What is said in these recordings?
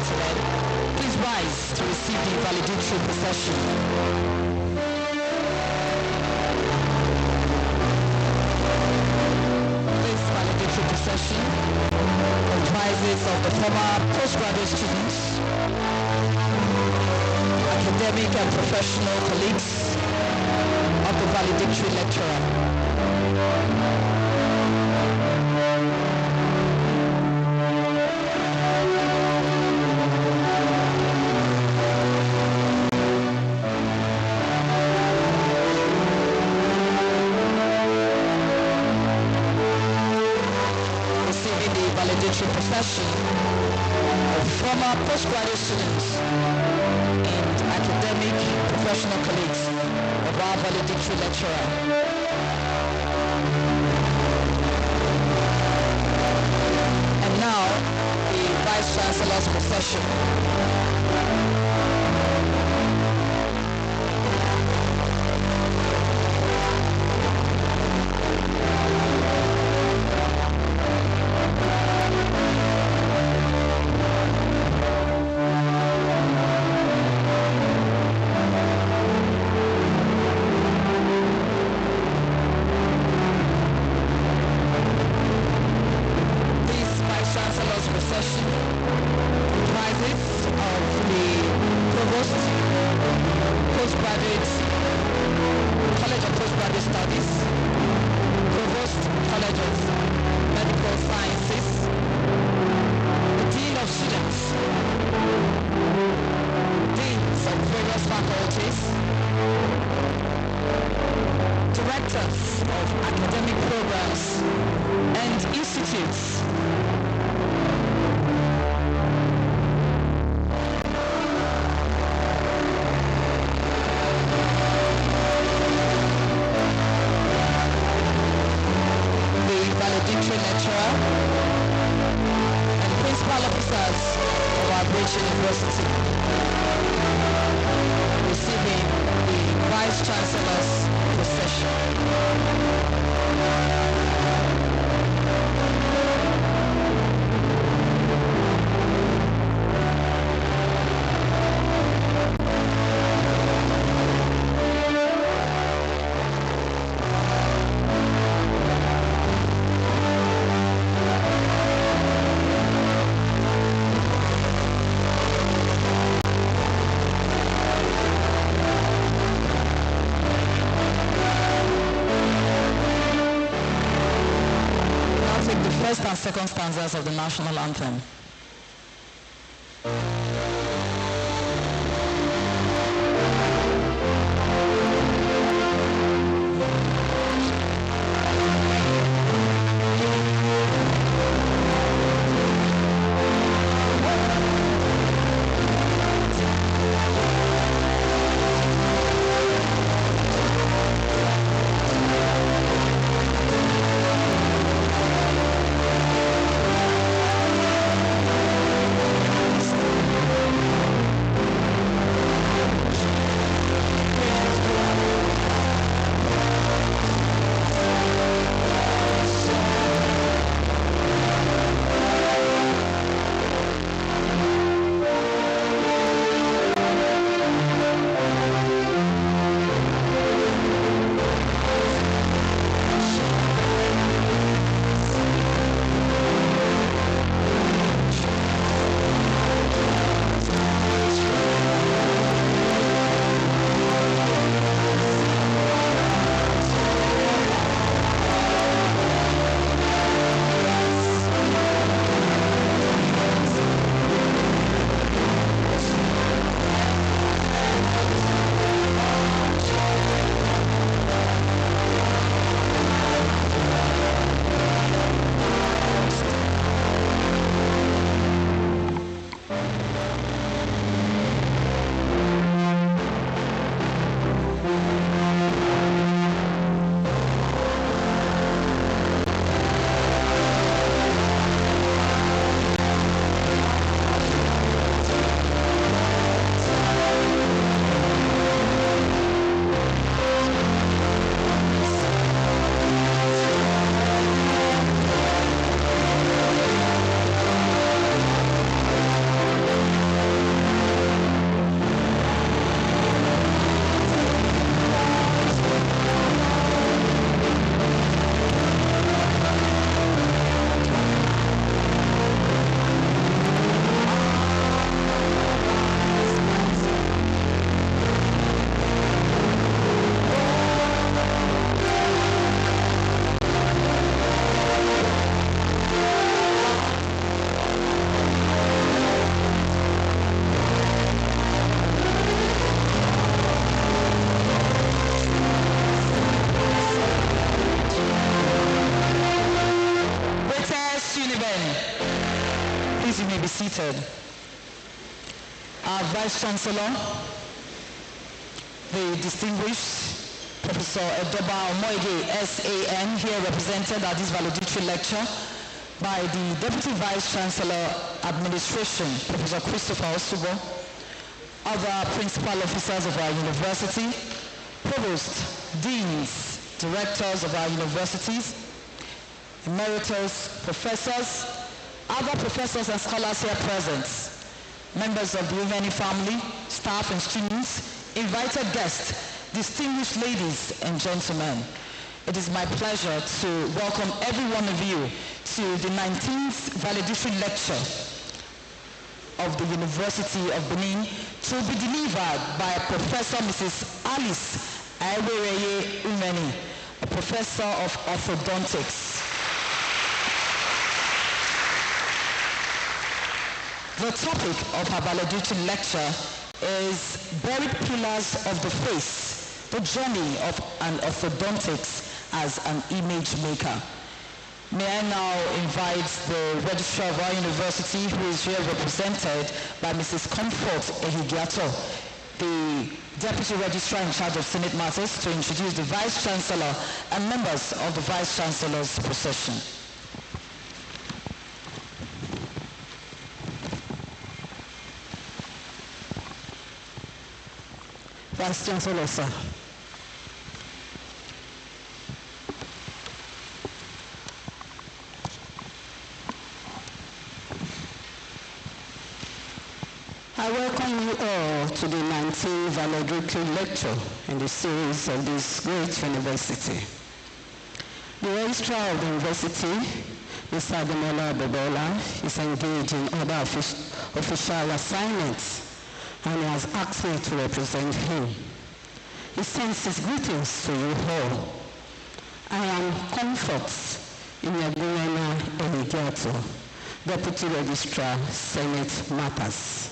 gentlemen, please rise to receive the valedictory procession. This valedictory procession comprises of the former postgraduate students, academic and professional colleagues of the valedictory lecturer. Receiving the valedictory procession of former postgraduate students and academic professional colleagues of our valedictory lecturer. And now, the Vice Chancellor's procession. First and second stanzas of the national anthem. you may be seated. Our Vice Chancellor, the distinguished Professor Edoba Omoige, SAN, here represented at this valedictory lecture by the Deputy Vice Chancellor Administration, Professor Christopher Osubo, other principal officers of our university, provosts, deans, directors of our universities, emeritus professors, other professors and scholars here present, members of the Umweni family, staff and students, invited guests, distinguished ladies and gentlemen. It is my pleasure to welcome every one of you to the 19th valedictory lecture of the University of Benin, to be delivered by Professor Mrs. Alice Aiwereye Umweni, a professor of Orthodontics. The topic of our valedictory lecture is Buried Pillars of the Face, the journey of an orthodontics as an image maker. May I now invite the registrar of our university, who is here represented by Mrs. Comfort Ehigiato, the Deputy Registrar in charge of Senate Matters, to introduce the Vice Chancellor and members of the Vice Chancellor's procession. Vice Chancellor, sir. I welcome you all to the 19th valedictory lecture in the series of this great university. The registrar of the university, Mr. Ademola Abebola, is engaged in other official assignments, and he has asked me to represent him. He sends his greetings to you all. I am Comfort Inyagumena Eligato, Deputy Registrar, Senate Matters.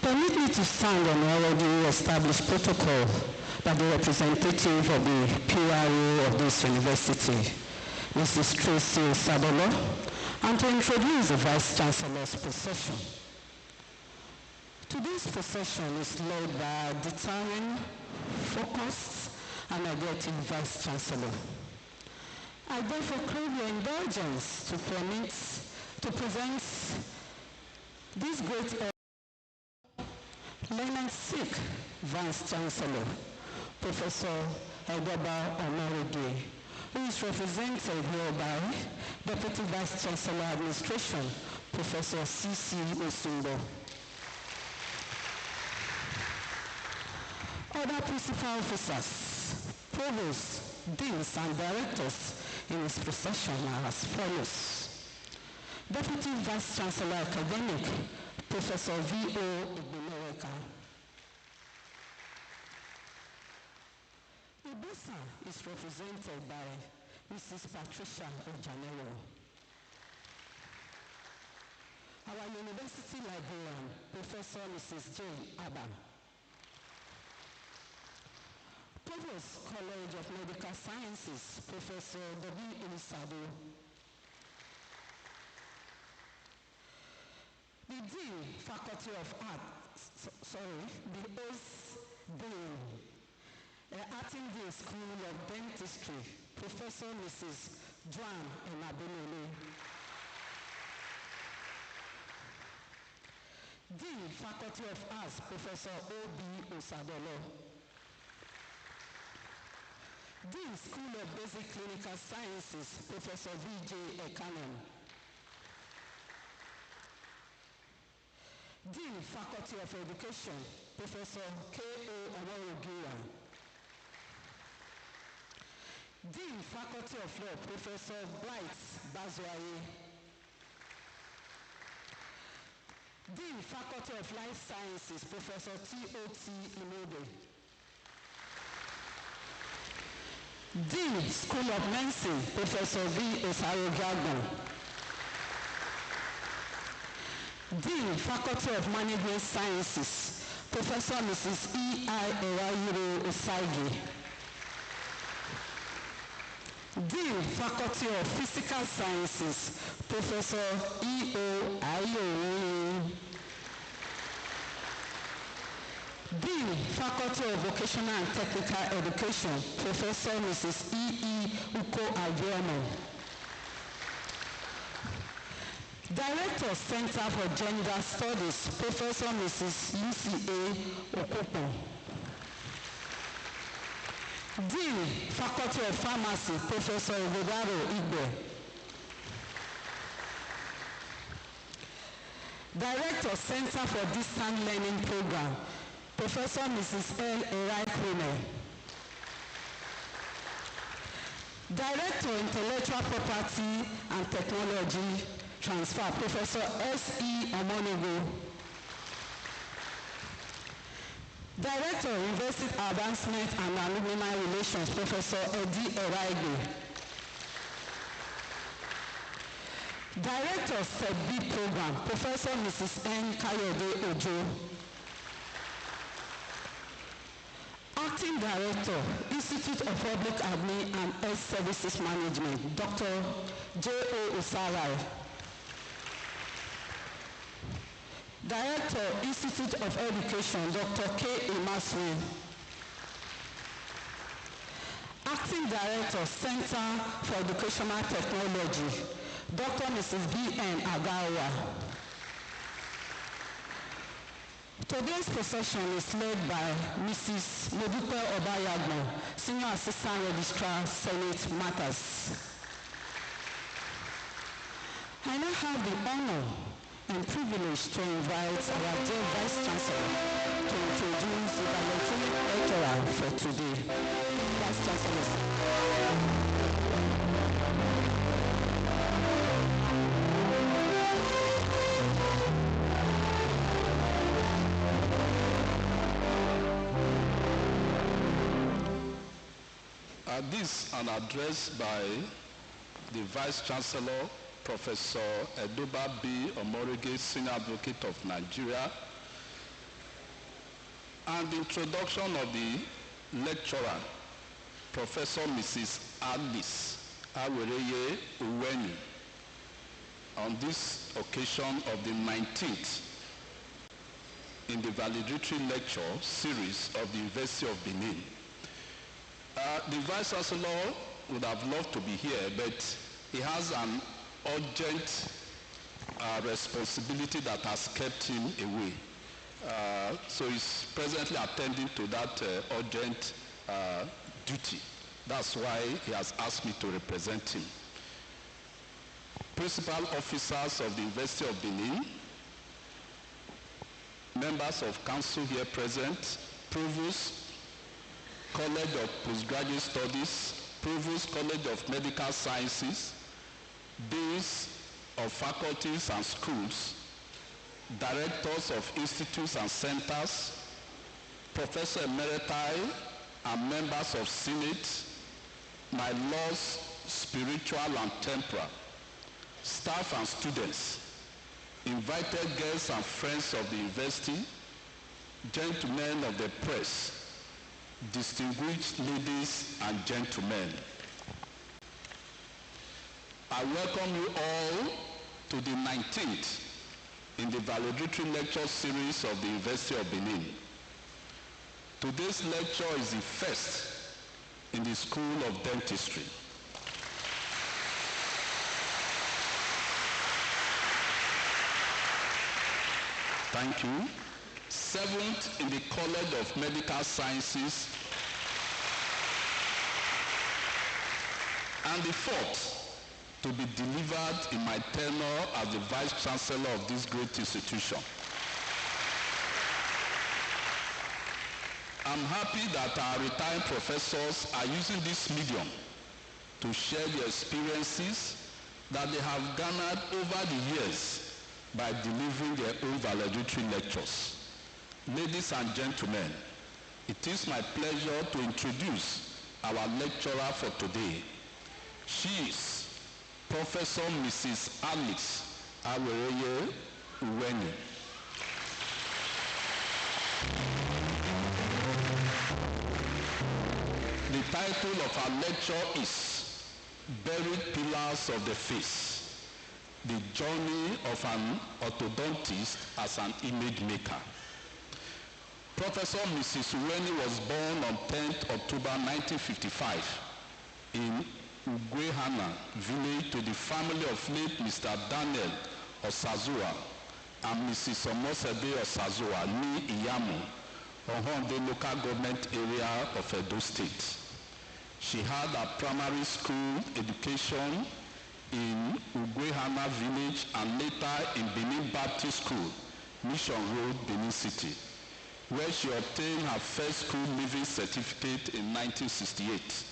Permit me to stand on already established protocol by the representative of the PRO of this university, Mrs. Tracy Sadolo, and to introduce the Vice Chancellor's procession. Today's procession is led by a determined, focused, and energetic Vice Chancellor. I therefore crave your indulgence to present this great Learned Sikh Vice Chancellor, Professor Edoba Omoige, who is represented here by Deputy Vice Chancellor Administration, Professor C.C. Osumbo. Other principal officers, provosts, deans, and directors in this procession are as follows. Deputy Vice Chancellor Academic, Professor V.O. Igbonoreka. Ibusa is represented by Mrs. Patricia Ojanero. Our university librarian, Professor Mrs. J. Abba. Provost College of Medical Sciences, Professor W. Ilisado. The Dean, Faculty of Arts, the Oath Dean, Acting Dean School of Dentistry, Professor Mrs. Joan Enabelele. Dean, Faculty of Arts, Professor O.B. Osadolo. Dean, School of Basic Clinical Sciences, Professor V.J. Ekanem. Dean, Faculty of Education, Professor K.O. Omorugia. Dean, Faculty of Law, Professor Blight Bazwaye. Dean, Faculty of Life Sciences, Professor T.O.T. Imobe. Dean, School of Medicine, Professor V. Osarogagon. Dean, Faculty of Management Sciences, Professor Mrs. E.I. Ewayiro Osagi. Dean, Faculty of Physical Sciences, Professor E.O. Aiwereye. Dean, Faculty of Vocational and Technical Education, Professor Mrs. E.E. Uko Aviano. Director, Center for Gender Studies, Professor Mrs. U.C.A. Okupo. Dean, Faculty of Pharmacy, Professor Godaro Igbe. Director, Center for Distant Learning Program, Professor Mrs. L. Aiwereye. Director, Intellectual Property and Technology Transfer, Professor S.E. Omonigo. Director, University Advancement and Alumni Relations, Professor Eddie Aiwereye. Director, Step B Program, Professor Mrs. N. Kayode Ojo. Acting Director, Institute of Public Admin and Health Services Management, Dr. J.O. Aiwereye. Director, Institute of Education, Dr. K. Imaswe. Acting Director, Center for Educational Technology, Dr. Mrs. B.N. Agawa. Today's procession is led by Mrs. Modupe Obayagbo, Senior Assistant Registrar, Senate Matters. I now have the honor and privilege to invite our dear Vice Chancellor to introduce the valedictory lecturer for today. Vice Chancellor. This is an address by the Vice Chancellor, Professor Edoba B. Omorige, Senior Advocate of Nigeria, and the introduction of the lecturer, Professor Mrs. Alice Aiwereye Umweni, on this occasion of the 19th in the valedictory lecture series of the University of Benin. The Vice Chancellor would have loved to be here, but he has an urgent responsibility that has kept him away. So he's presently attending to that urgent duty. That's why he has asked me to represent him. Principal officers of the University of Benin, members of council here present, provost, College of Postgraduate Studies, Provost College of Medical Sciences, deans of faculties and schools, directors of institutes and centers, Professor Emeriti and members of Senate, my laws, spiritual and temporal, staff and students, invited guests and friends of the university, gentlemen of the press, distinguished ladies and gentlemen. I welcome you all to the 19th in the valedictory lecture series of the University of Benin. Today's lecture is the first in the School of Dentistry. Thank you. 7th in the College of Medical Sciences, and the 4th to be delivered in my tenure as the Vice Chancellor of this great institution. I'm happy that our retired professors are using this medium to share their experiences that they have garnered over the years by delivering their own valedictory lectures. Ladies and gentlemen, it is my pleasure to introduce our lecturer for today. She is Professor Mrs. Alice Aiwereye Umweni. The title of our lecture is Buried Pillars of the Face, the journey of an orthodontist as an image maker. Professor Mrs. Umweni was born on 10th October 1955 in Umweni village to the family of late Mr. Daniel Osazua and Mrs. Omosebe Osazua ní Iyamu, Ohonde local government area of Edo State. She had a primary school education in Umweni village and later in Benin Baptist School, Mission Road, Benin City, where she obtained her first school leaving certificate in 1968.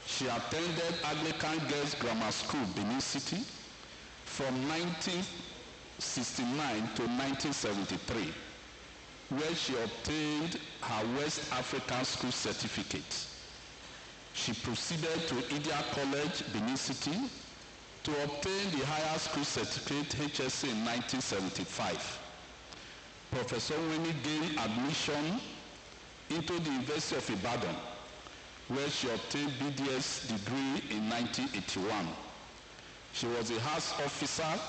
She attended Anglican Girls Grammar School, Benin City, from 1969 to 1973, where she obtained her West African School certificate. She proceeded to India College, Benin City, to obtain the higher school certificate HSC in 1975. Professor Umweni gained admission into the University of Ibadan, where she obtained BDS degree in 1981. She was a house officer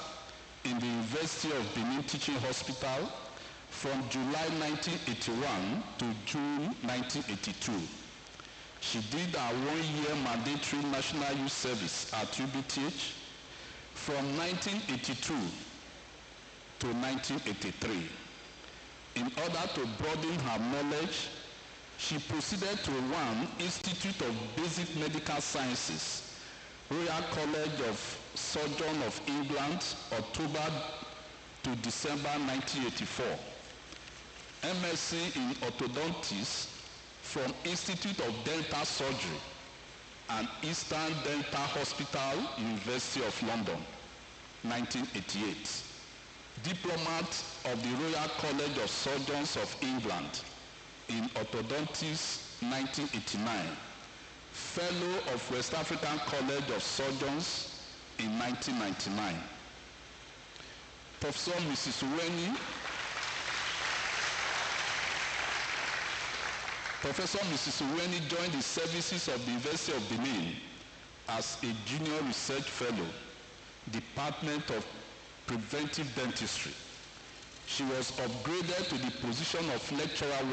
in the University of Benin Teaching Hospital from July 1981 to June 1982. She did her one-year mandatory National Youth Service at UBTH from 1982 to 1983. In order to broaden her knowledge, she proceeded to one Institute of Basic Medical Sciences, Royal College of Surgeons of England, October to December 1984. MSc in Orthodontist from Institute of Dental Surgery and Eastern Dental Hospital, University of London, 1988. Diplomat of the Royal College of Surgeons of England in Orthodontics, 1989. Fellow of West African College of Surgeons in 1999. Professor Mrs. Umweni joined the services of the University of Benin as a junior research fellow, Department of Preventive Dentistry. She was upgraded to the position of Lecturer 1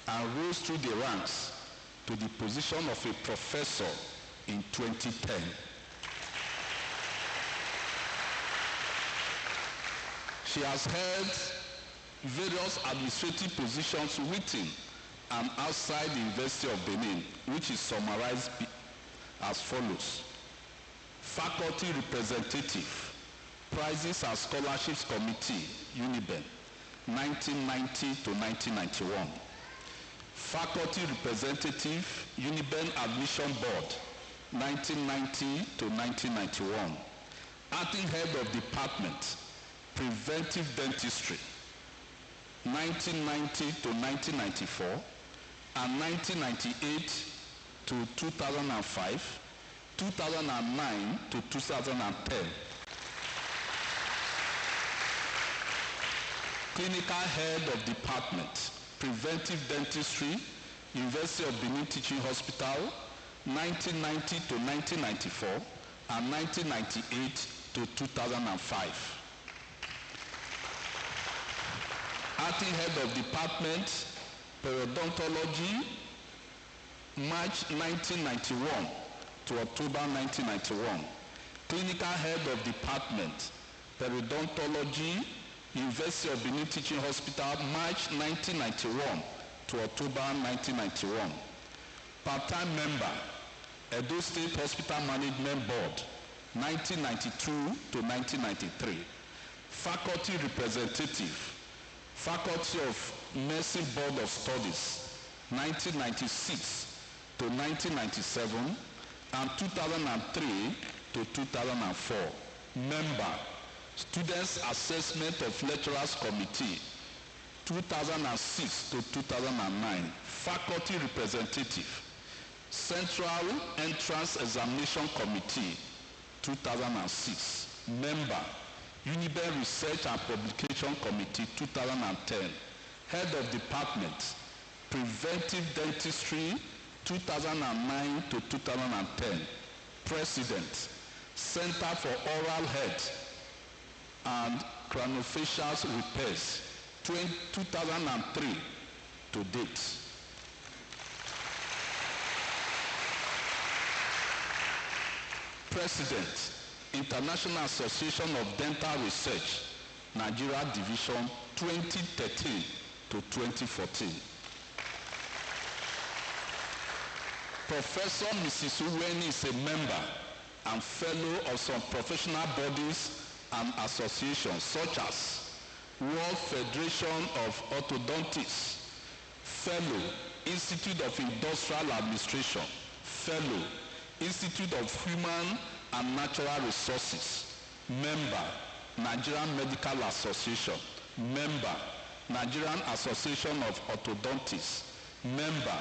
and rose through the ranks to the position of a professor in 2010. She has held various administrative positions within and outside the University of Benin, which is summarized as follows. Faculty Representative, Prizes and Scholarships Committee, UNIBEN, 1990 to 1991. Faculty Representative, UNIBEN Admission Board, 1990 to 1991. Acting Head of Department, Preventive Dentistry, 1990 to 1994, and 1998 to 2005, 2009 to 2010. Clinical Head of Department, Preventive Dentistry, University of Benin Teaching Hospital, 1990 to 1994, and 1998 to 2005. Acting Head of Department, Periodontology, March 1991 to October 1991. Clinical Head of Department, Periodontology, University of Benin Teaching Hospital, March 1991 to October 1991. Part-time member, Edo State Hospital Management Board, 1992 to 1993. Faculty Representative, Faculty of Nursing Board of Studies, 1996 to 1997 and 2003 to 2004. Member, Students Assessment of Lecturers Committee, 2006 to 2009. Faculty Representative, Central Entrance Examination Committee, 2006. Member, UNIBEN Research and Publication Committee, 2010. Head of Department, Preventive Dentistry, 2009 to 2010. President, Center for Oral Health and Craniofacial Repairs, 2003 to date. President, International Association of Dental Research, Nigeria Division, 2013 to 2014. Professor Mrs. Umweni is a member and fellow of some professional bodies and associations such as World Federation of Orthodontics, fellow, Institute of Industrial Administration, fellow, Institute of Human and Natural Resources, member, Nigerian Medical Association, member, Nigerian Association of Orthodontists, member,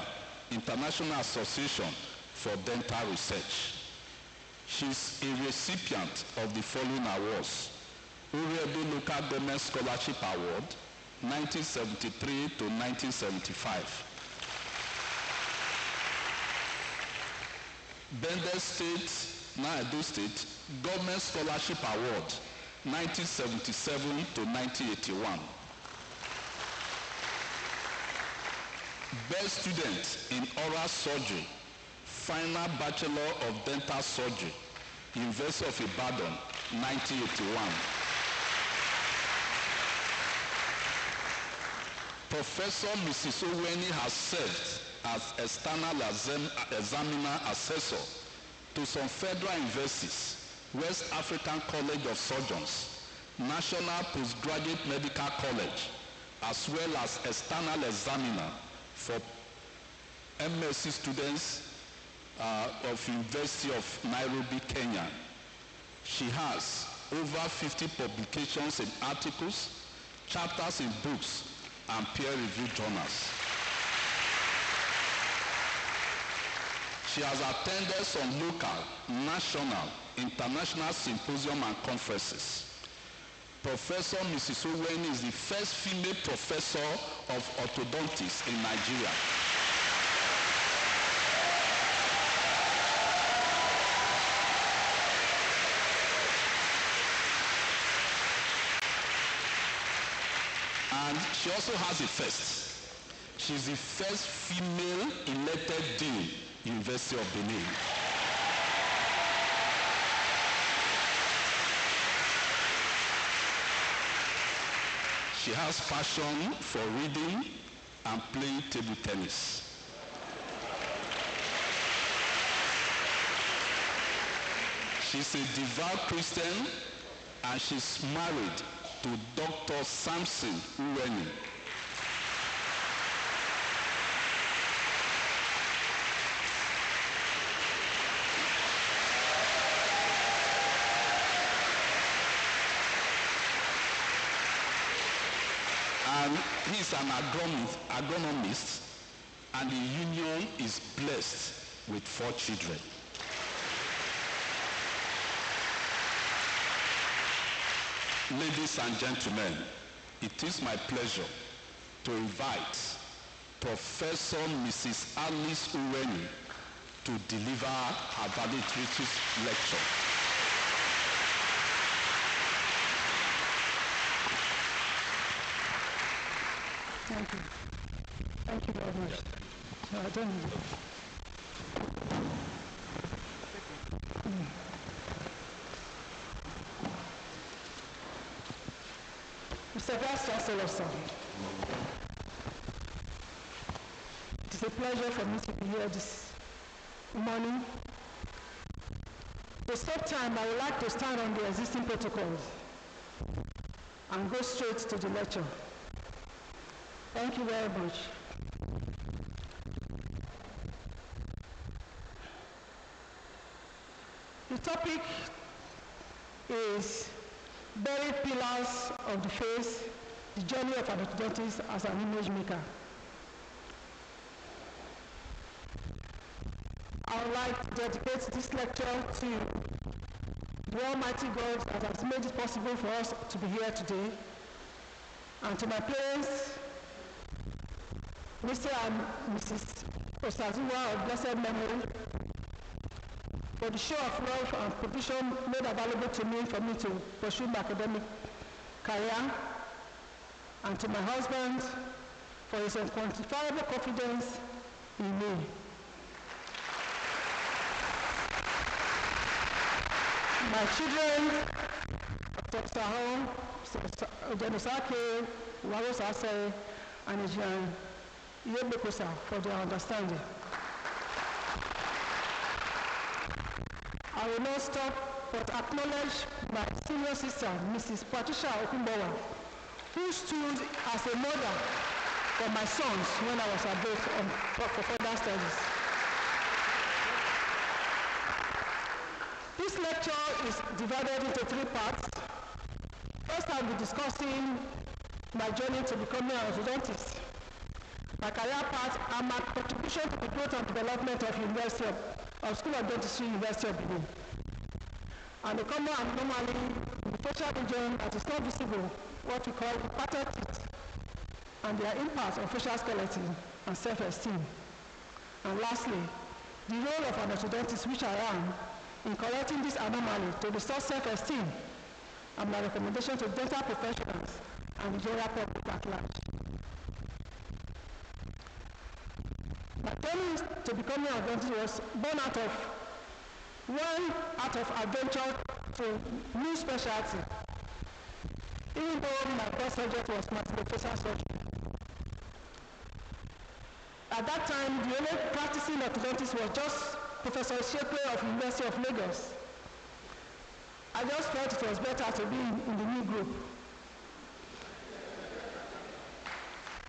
International Association for Dental Research. She is a recipient of the following awards: Aiwereye Local Government Scholarship Award, 1973 to 1975. Bendel State, now Edo State, Government Scholarship Award, 1977 to 1981. Best Student in Oral Surgery, Final Bachelor of Dental Surgery, University of Ibadan, 1981. Professor Mrs. Umweni has served as external examiner assessor to some federal universities, West African College of Surgeons, National Postgraduate Medical College, as well as external examiner for MSc students of University of Nairobi, Kenya. She has over 50 publications in articles, chapters in books, and peer-reviewed journals. She has attended some local, national, international symposium and conferences. Professor Mrs. Umweni is the first female professor of orthodontics in Nigeria. And she also has a first. She's the first female elected dean, University of Benin. She has passion for reading and playing table tennis. She's a devout Christian and she's married to Dr. Samson Umweni. And he's an agronomist, and the union is blessed with 4 children. Ladies and gentlemen, it is my pleasure to invite Professor Mrs. Alice Umweni to deliver her valedictory lecture. Thank you. Thank you very much. Mr. Vice Chancellor, sir, it is a pleasure for me to be here this morning. To save time, I would like to stand on the existing protocols and go straight to the lecture. Thank you very much. The topic is Buried Pillars of the Face, the journey of an orthodontist as an image maker. I would like to dedicate this lecture to the Almighty God that has made it possible for us to be here today, and to my parents, Mr. and Mrs. Osazuwa of blessed memory, for the show of love and provision made available to me for me to pursue my academic career, and to my husband for his unquantifiable confidence in me. My children, Dr. Saho, Jenosake, Warosase, and Ejian Yebekosa for their understanding. I will not stop but acknowledge my senior sister, Mrs. Patricia Okumbowa, who stood as a mother for my sons when I was abroad for further studies. This lecture is divided into 3 parts. First, I will be discussing my journey to becoming an orthodontist, my career path, and my contribution to the growth and development of School of Dentistry, University of Benin. And the common anomaly in the facial region that is not visible, what we call imparted teeth, and their impact on facial skeleton and self-esteem. And lastly, the role of an orthodontist, which I am, in correcting this anomaly to restore self-esteem, and my recommendation to dental professionals and the general public at large. My journey to becoming an orthodontist was born out of adventure to new specialty, even though my first subject was maxillofacial surgery. At that time, the only practicing orthodontist was just Professor Shekwe of University of Lagos. I just felt it was better to be in the new group.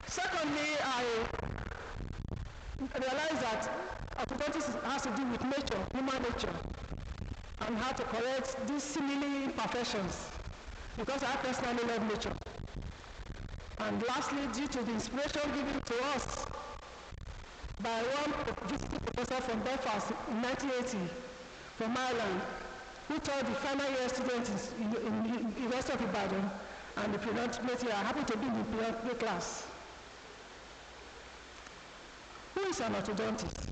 Secondly, I realized that orthodontics has to do with nature, human nature, and how to correct these seemingly imperfections, because I personally love nature. And lastly, due to the inspiration given to us by one visiting professor from Belfast in 1980 from Ireland, who taught the final year students in the University of Ibadan, and the penultimate year, I happened to be in the penultimate class. Who is an orthodontist?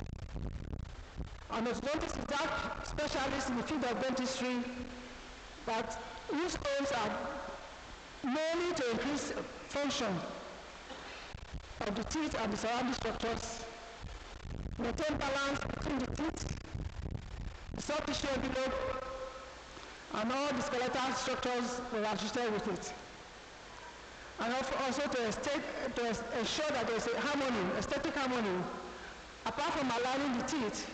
An orthodontist is that specialist in the field of dentistry, but whose aims are mainly to increase function of the teeth and the surrounding structures, maintain balance between the teeth, the soft tissue envelope, and all the skeletal structures that are associated with it. And also to ensure that there is a harmony, aesthetic harmony, apart from aligning the teeth,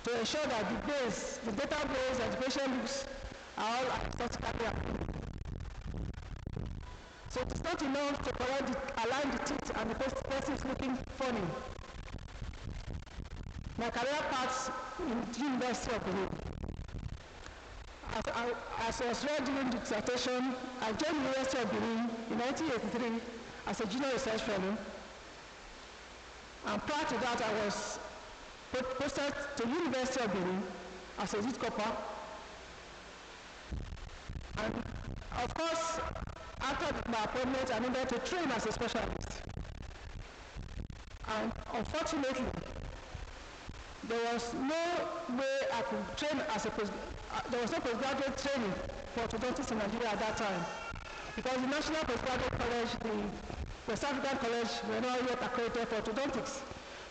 to ensure that the base, the dental base and the patient lips are all aesthetically appealing. So it's not enough to align the teeth and the person is looking funny. My career path in the University of Benin. As I was read during the dissertation, I joined the University of Benin in 1983 as a junior research fellow. And prior to that, I was posted to the University of Benin as a youth corper. And of course, after my appointment, I needed to train as a specialist. And unfortunately, there was no way I could train as a there was no postgraduate training for orthodontists in Nigeria at that time, because the National Postgraduate College, the West African College, were not yet accredited for orthodontics.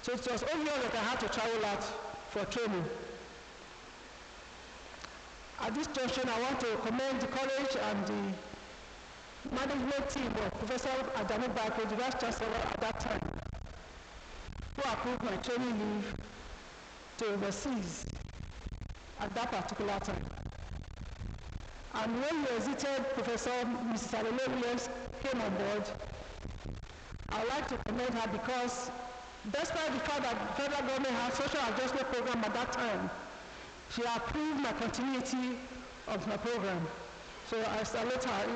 So it was obvious that I had to travel out for training. At this junction, I want to commend the college and the management team of Professor Adamu Bako, the Vice Chancellor at that time, who approved my training leave to overseas at that particular time. And when we exited, Professor Mrs. Alele Williams came on board. I would like to commend her because despite the fact that the federal government had social adjustment program at that time, she approved my continuity of my program. So I salute her.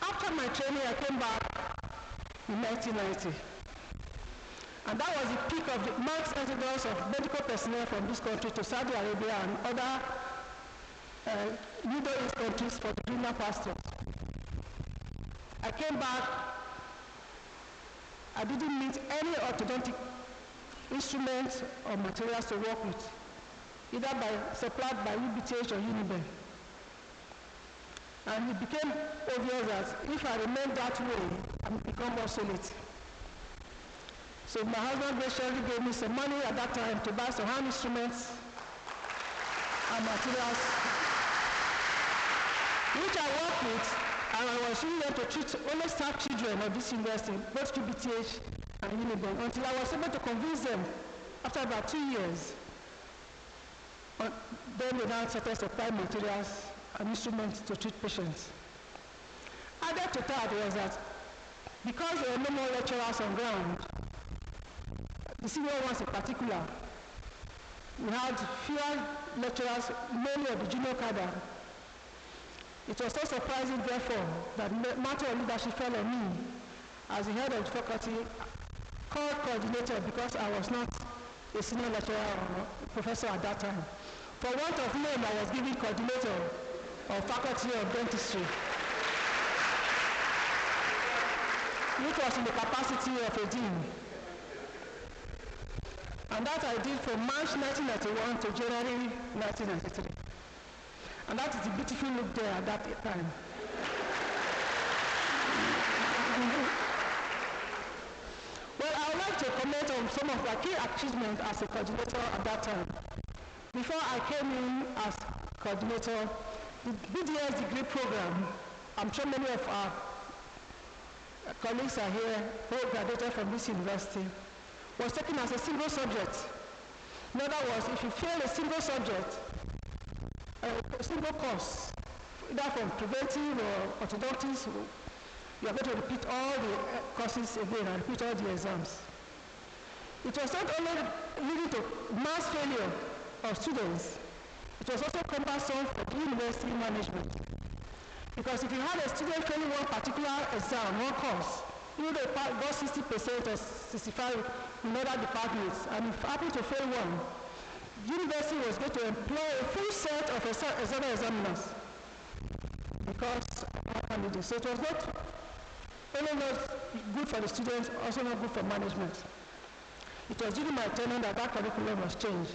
After my training, I came back in 1990. And that was the peak of the mass exodus of medical personnel from this country to Saudi Arabia and other Middle East countries for the greener pastures. I came back I didn't meet any orthodontic instruments or materials to work with, either supplied by UBTH or Uniben. And it became obvious that if I remain that way, I will become obsolete. So my husband graciously gave me some money at that time to buy some hand instruments and materials, which I worked with, and I was using them to treat only staff children of this university, both UBTH and Uniben, until I was able to convince them after about 2 years. Then they now started supplying materials and instruments to treat patients. Added to that was that because there were no more lecturers on ground, the senior ones in particular, we had fewer lecturers, mainly of the junior cadre. It was so surprising, therefore, that the matter of leadership fell on me as the head of the faculty, called coordinator because I was not a senior lecturer or professor at that time. For want of name, I was given coordinator of Faculty of Dentistry, which was in the capacity of a dean. And that I did from March 1991 to January 1993. And that is the beautiful look there at that time. Well, I would like to comment on some of my key achievements as a coordinator at that time. Before I came in as coordinator, the BDS degree program, I'm sure many of our colleagues are here who graduated from this university, was taken as a single subject. In other words, if you fail a single subject, a single course, either from preventive or orthodontics, you are going to repeat all the courses again and repeat all the exams. It was not only leading to mass failure of students, it was also cumbersome for the university management. Because if you had a student failing one particular exam, one course, even though they got 60% or 65% in other departments, and if happened to fail one, the university was going to employ a full set of external examiners because so it was not only not good for the students, also not good for management. It was during my tenure that that curriculum was changed.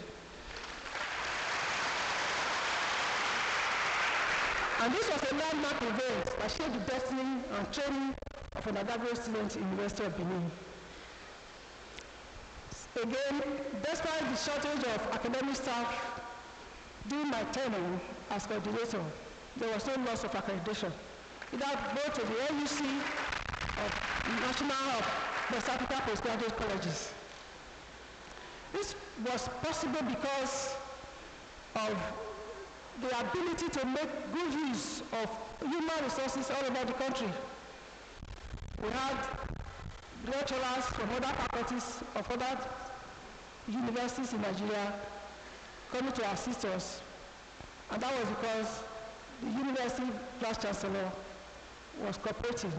And this was a landmark event that shaped the destiny and training of an undergraduate student in the University of Benin. Again, despite the shortage of academic staff during my tenure as coordinator, there was no loss of accreditation, either both to the NUC or National of West Africa Postgraduate Colleges. This was possible because of the ability to make good use of human resources all over the country. We had lecturers from other faculties of other universities in Nigeria coming to assist us, and that was because the university vice chancellor was cooperating,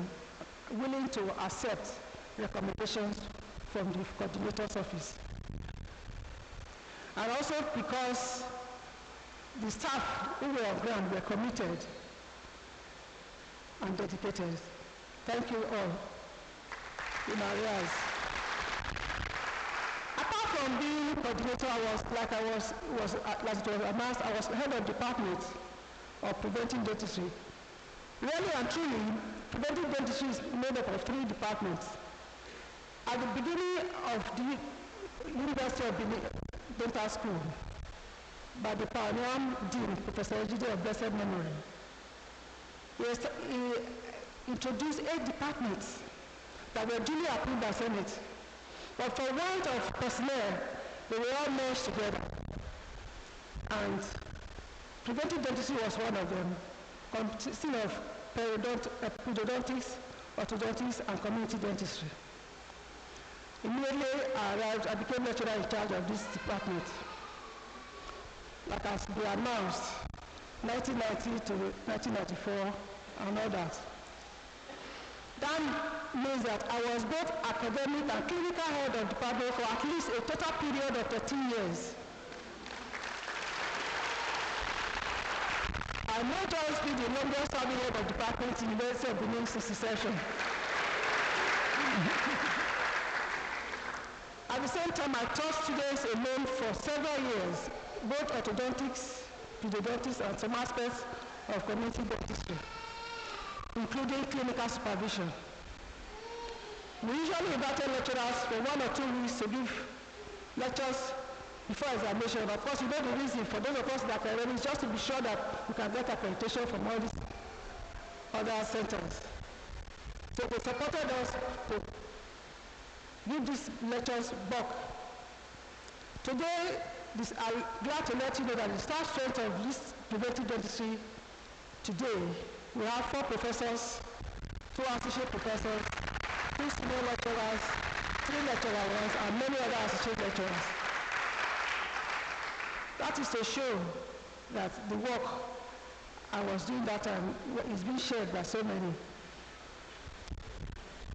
willing to accept recommendations from the coordinator's office. And also because the staff who were on ground were committed and dedicated. Thank you all. In our eyes. Apart from being coordinator, like it was announced, I was head of department of preventive dentistry. Really and truly, preventive dentistry is made up of 3 departments. At the beginning of the University of Benin Dental School, by the pioneer dean, Professor Ejide of blessed memory, he introduced 8 departments that were duly approved by Senate. But for want of personnel, they were all merged together. And preventive dentistry was one of them, consisting of periodontics, orthodontics, and community dentistry. Immediately I arrived, I became lecturer in charge of this department. Like as we announced, 1990 to 1994 and all that. That means that I was both academic and clinical head of department for at least a total period of 13 years. I may just be the longest serving head of department in the University of Benin since inception. same time, I taught students alone for several years, both orthodontics, periodontics, and some aspects of community dentistry, including clinical supervision. We usually invited lecturers for 1 or 2 weeks to give lectures before examination. Of course, you know the reason for those of us that are ready is just to be sure that we can get accreditation from all these other centers. So they supported us to give these lectures back. Today, I'm glad to let you know that the staff strength of this preventive dentistry today, we have 4 professors, 2 associate professors, 2 senior lecturers, 3 lecturers, and many other associate lecturers. That is to show that the work I was doing that time is being shared by so many.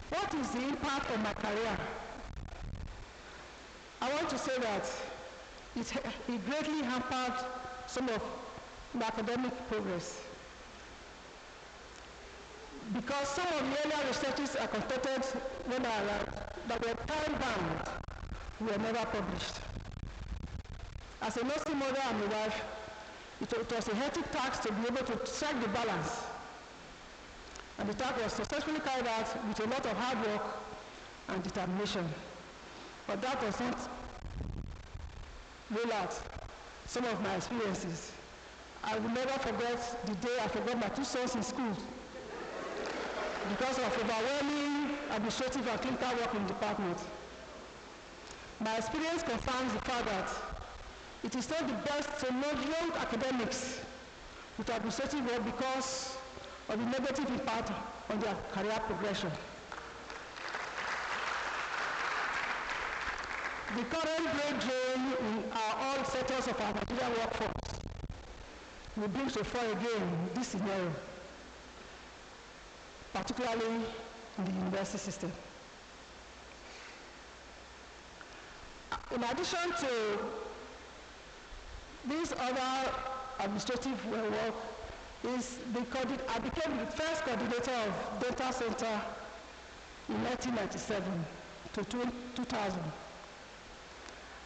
What is the impact on my career? I want to say that it greatly hampered some of my academic progress. Because some of the earlier researches I conducted when I arrived that were time-bound were never published. As a nursing mother and a wife, it was a hectic task to be able to strike the balance. And the task was successfully carried out with a lot of hard work and determination. But that does not rule out some of my experiences. I will never forget the day I forgot my 2 sons in school because of overwhelming administrative and clinical work in the department. My experience confirms the fact that it is not the best to know young academics with administrative work because of the negative impact on their career progression. The current great drain in all sectors of our Nigerian workforce will bring to fore again this scenario, particularly in the university system. In addition to this other administrative work, I became the first coordinator of Data Center in 1997 to 2000.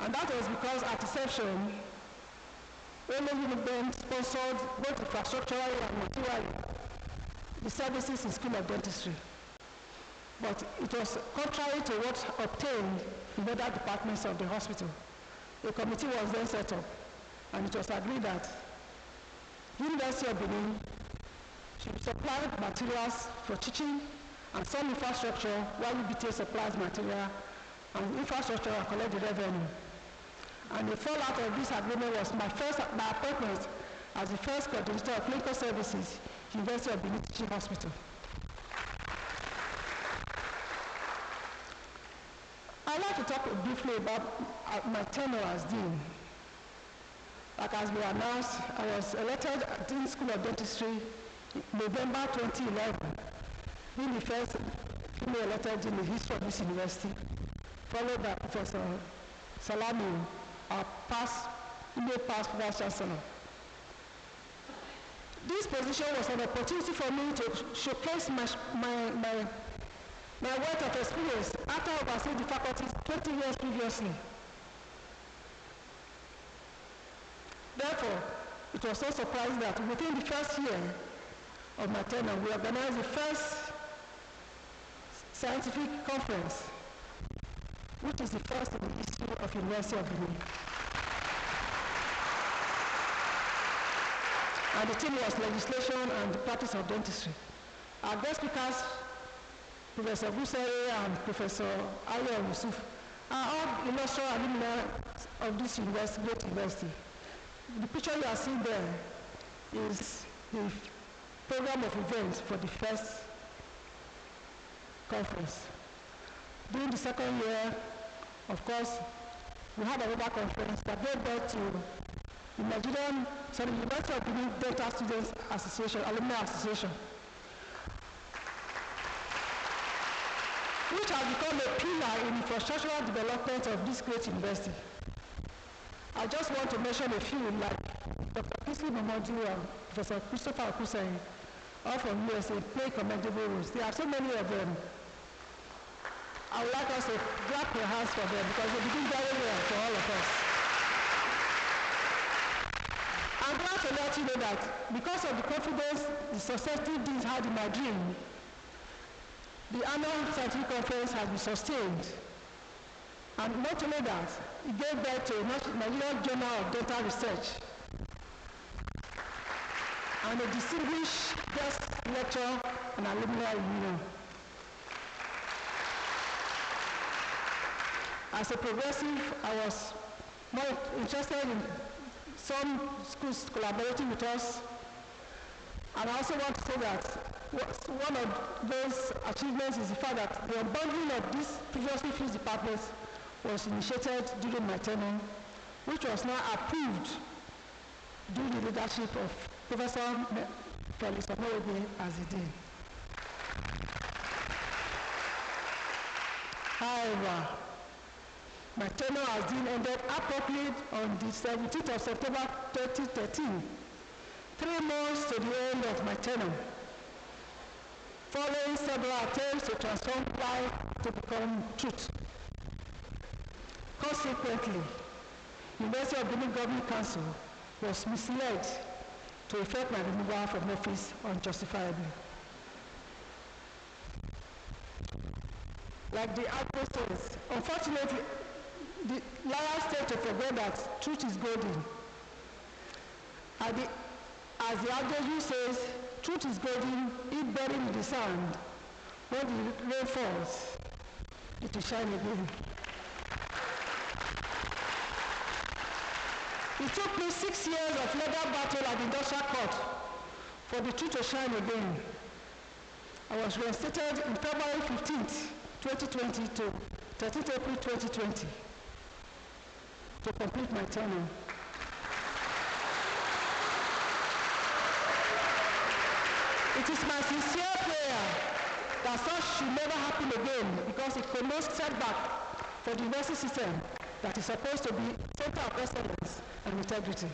And that was because at inception, Aiwereye sponsored both infrastructurally and materially the services in School of Dentistry. But it was contrary to what obtained in other departments of the hospital. A committee was then set up, and it was agreed that the University of Benin should supply materials for teaching and some infrastructure, while UBTA supplies material and infrastructure and collect the revenue. And the fallout of this agreement was my appointment as the first coordinator of clinical services, University of Benin Teaching Hospital. I'd like to talk briefly about my tenure as dean. Like as we announced, I was elected Dean School of Dentistry in November 2011, being the first female elected in the history of this university, followed by Professor Salami, our past Vice Chancellor. This position was an opportunity for me to showcase my wealth of experience after overseeing the faculty 20 years previously. Therefore, it was not surprising that within the first year of my tenure, we organized the first scientific conference, which is the first in the history of University of Benin. And the theme was legislation and the practice of dentistry. Our guest speakers, Professor Busere and Professor Aiwereye, are all illustrious alumni of this university, great university. The picture you are seeing there is the program of events for the first conference. During the second year, of course, we had another conference that gave birth to the University of Benin Dental Students Association, Alumni Association, which has become a pillar in the infrastructural development of this great university. I just want to mention a few, like Dr. Kingsley Momodu and Professor Christopher Okusai, all from USA, play commendable roles. There are so many of them. I would like us to clap your hands for them because they did very well for all of us. I'm glad to let you know that because of the confidence the successful deans had in my dream, the annual scientific conference has been sustained. And not only that, it gave birth to a Nigerian Journal of Dental Research and a distinguished guest lecturer and alumni union. As a progressive, I was more interested in some schools collaborating with us, and I also want to say that one of those achievements is the fact that the unbundling of these previously fused departments was initiated during my tenure, which was now approved during the leadership of Professor Felix Omowebe as the dean. However, my tenure as dean ended abruptly on the 17th of September 2013, 3 months to the end of my tenure, following several attempts to transform life to become truth. Consequently, the University of Benin Government Council was misled to effect my removal from office unjustifiably. Like the advert says, unfortunately, the liars tend to forget that truth is golden. As the adage says, truth is golden, if buried in the sand, when the rain falls, it will shine again. It took me 6 years of legal battle at the industrial court for the truth to shine again. I was reinstated in February 15th, 2020 to 13th April 2020 to complete my tenure. It is my sincere prayer that such should never happen again because it connotes setback for the university system that is supposed to be a center of excellence and integrity.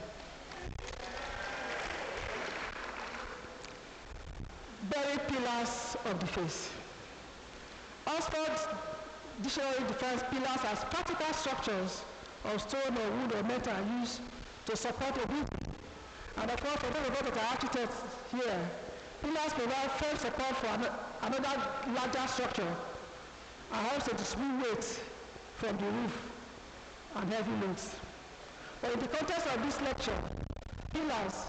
Buried pillars of the faith. Oxford Dictionary defines pillars as practical structures of stone or wood or metal used to support a building. And of course, for those of us that are architects here, pillars provide firm support for another larger structure and helps to distribute weight from the roof and heavy loads. But in the context of this lecture, pillars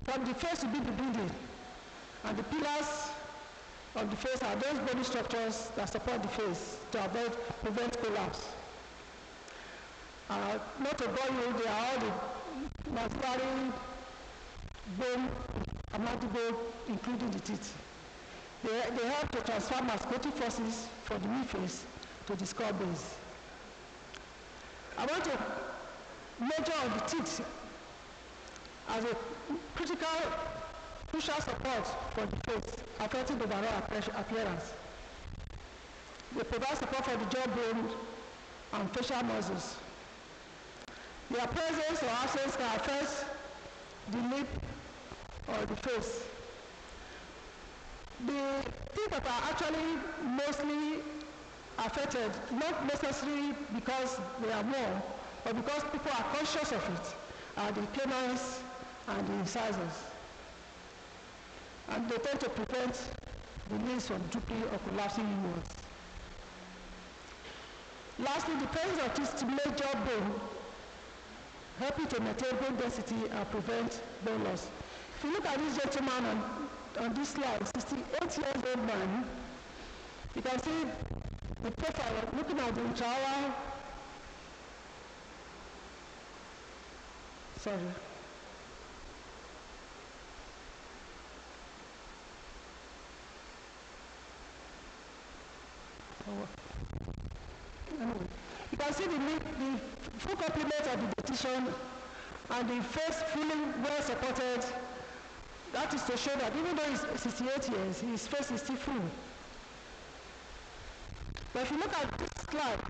from the face to be the building, and the pillars of the face are those body structures that support the face to prevent collapse. Not to bore you, they are all the maxillary bone and mandible, including the teeth. They help to transfer masculine forces from the midface to the skull base. I want to major on the teeth as a crucial support for the face, affecting the overall appearance. They provide support for the jawbone and facial muscles. Their presence or absence can affect the lip or the face. The teeth that are actually mostly affected, not necessarily because they are more, but because people are conscious of it, are the canines and the incisors. And they tend to prevent the limbs from drooping or collapsing inwards. Lastly, the presence of this major bone helping to maintain bone density and prevent bone loss. If you look at this gentleman on this slide, 68 years old man, you can see the profile, looking at the intraoral, sorry. Anyway, you can see the full complement of the dentition and the face fully well supported. That is to show that even though he's 68 years, his face is still full. But if you look at this slide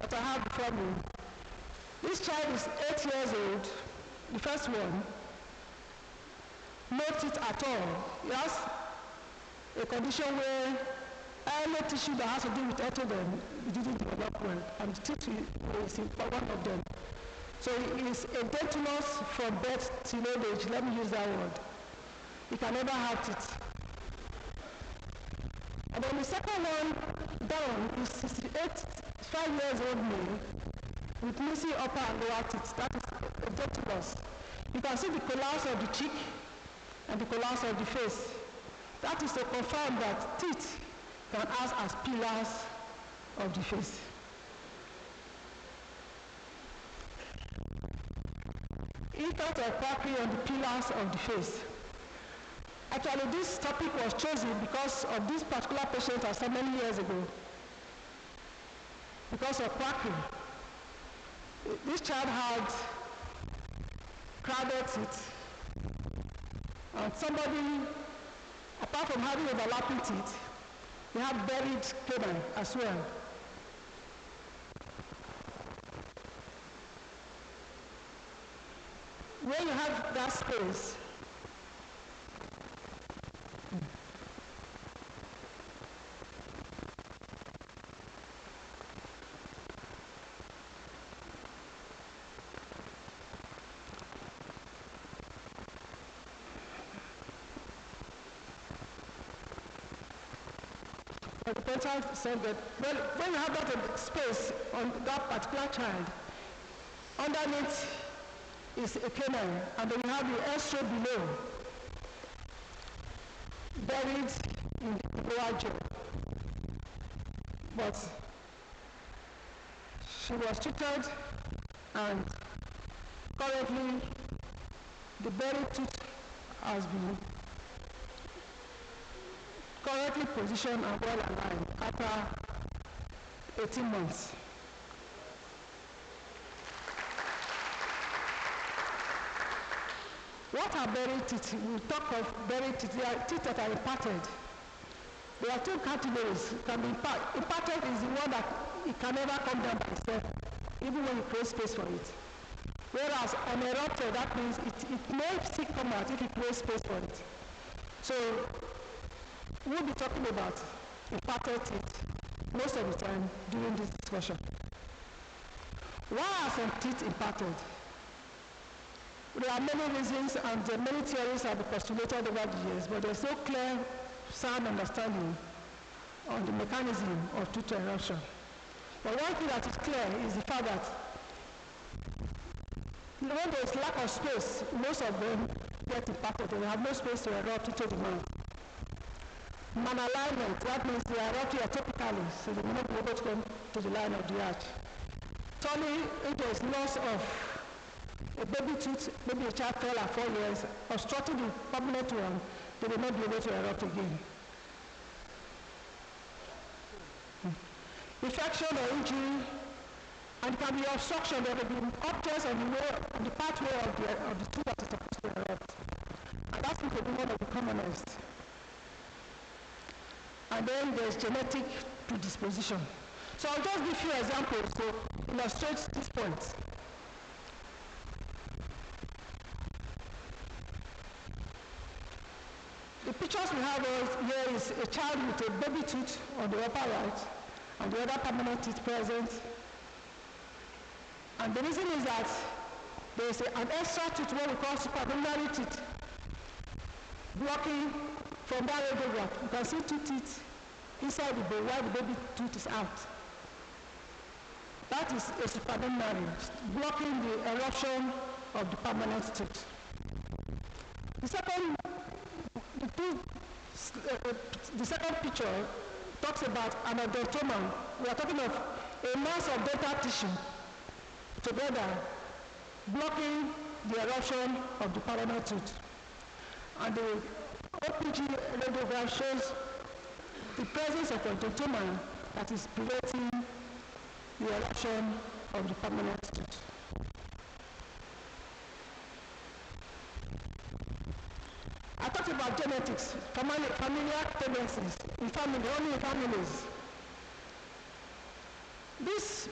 that I have before me, this child is 8 years old, the first one, no teeth at all. He has a condition where early tissue that has to do with orthodont, it didn't develop well, and teeth is one of them. So it is a dental loss from birth till old age. Let me use that word. You can never have teeth. And then the second one down is 5 years old male with missing upper and lower teeth. That is a dental loss. You can see the collapse of the cheek and the collapse of the face. That is to confirm that teeth can act as pillars of the face. Impact of cracking on the pillars of the face. Actually, this topic was chosen because of this particular patient I saw many years ago. Because of cracking. This child had crowded teeth. And somebody, apart from having overlapping teeth, they have buried canine as well. When you have that space, the patient said that when you have that space on that particular child, underneath is a canine, and then you have the x-ray below, buried in the lower jaw. But she was treated, and currently the buried tooth has been correctly positioned and well aligned after 18 months. What are buried teeth? We talk of buried teeth. They are teeth that are imparted. There are two categories. Imparted is the one that it can never come down by itself, even when you create space for it. Whereas unerupted, that means it may still come out if you create space for it. So we'll be talking about imparted teeth most of the time during this discussion. Why are some teeth imparted? There are many reasons and many theories have been postulated over the years, but there's no clear, sound understanding on the mechanism of tooth eruption. But one thing that is clear is the fact that when there's lack of space, most of them get impacted. They have no space to erupt into the mouth. Malalignment, that means they erupt atopically, so they will not be able to come to the line of the arch. Turning, if there's loss of a baby tooth, maybe a child fell at 4 years, obstructing the permanent one, they will not be able to erupt again. Infection or injury, and it can be obstruction. There will be objects on the pathway of the tooth that is supposed to erupt. And that's going to be one of the commonest. And then there's genetic predisposition. So I'll just give you examples to illustrate this point. The pictures we have here is a child with a baby tooth on the upper right and the other permanent teeth present. And the reason is that there is an extra tooth, what we call supernumerary teeth, blocking from that radiograph. You can see 2 teeth inside the bowl while the baby tooth is out. That is a supernumerary, blocking the eruption of the permanent tooth. The second picture talks about an odontoma. We are talking of a mass of dental tissue together, blocking the eruption of the permanent tooth. And the OPG radiograph shows the presence of odontoma that is preventing the eruption of the permanent tooth. I talked about genetics, familiar tendencies, only in families. These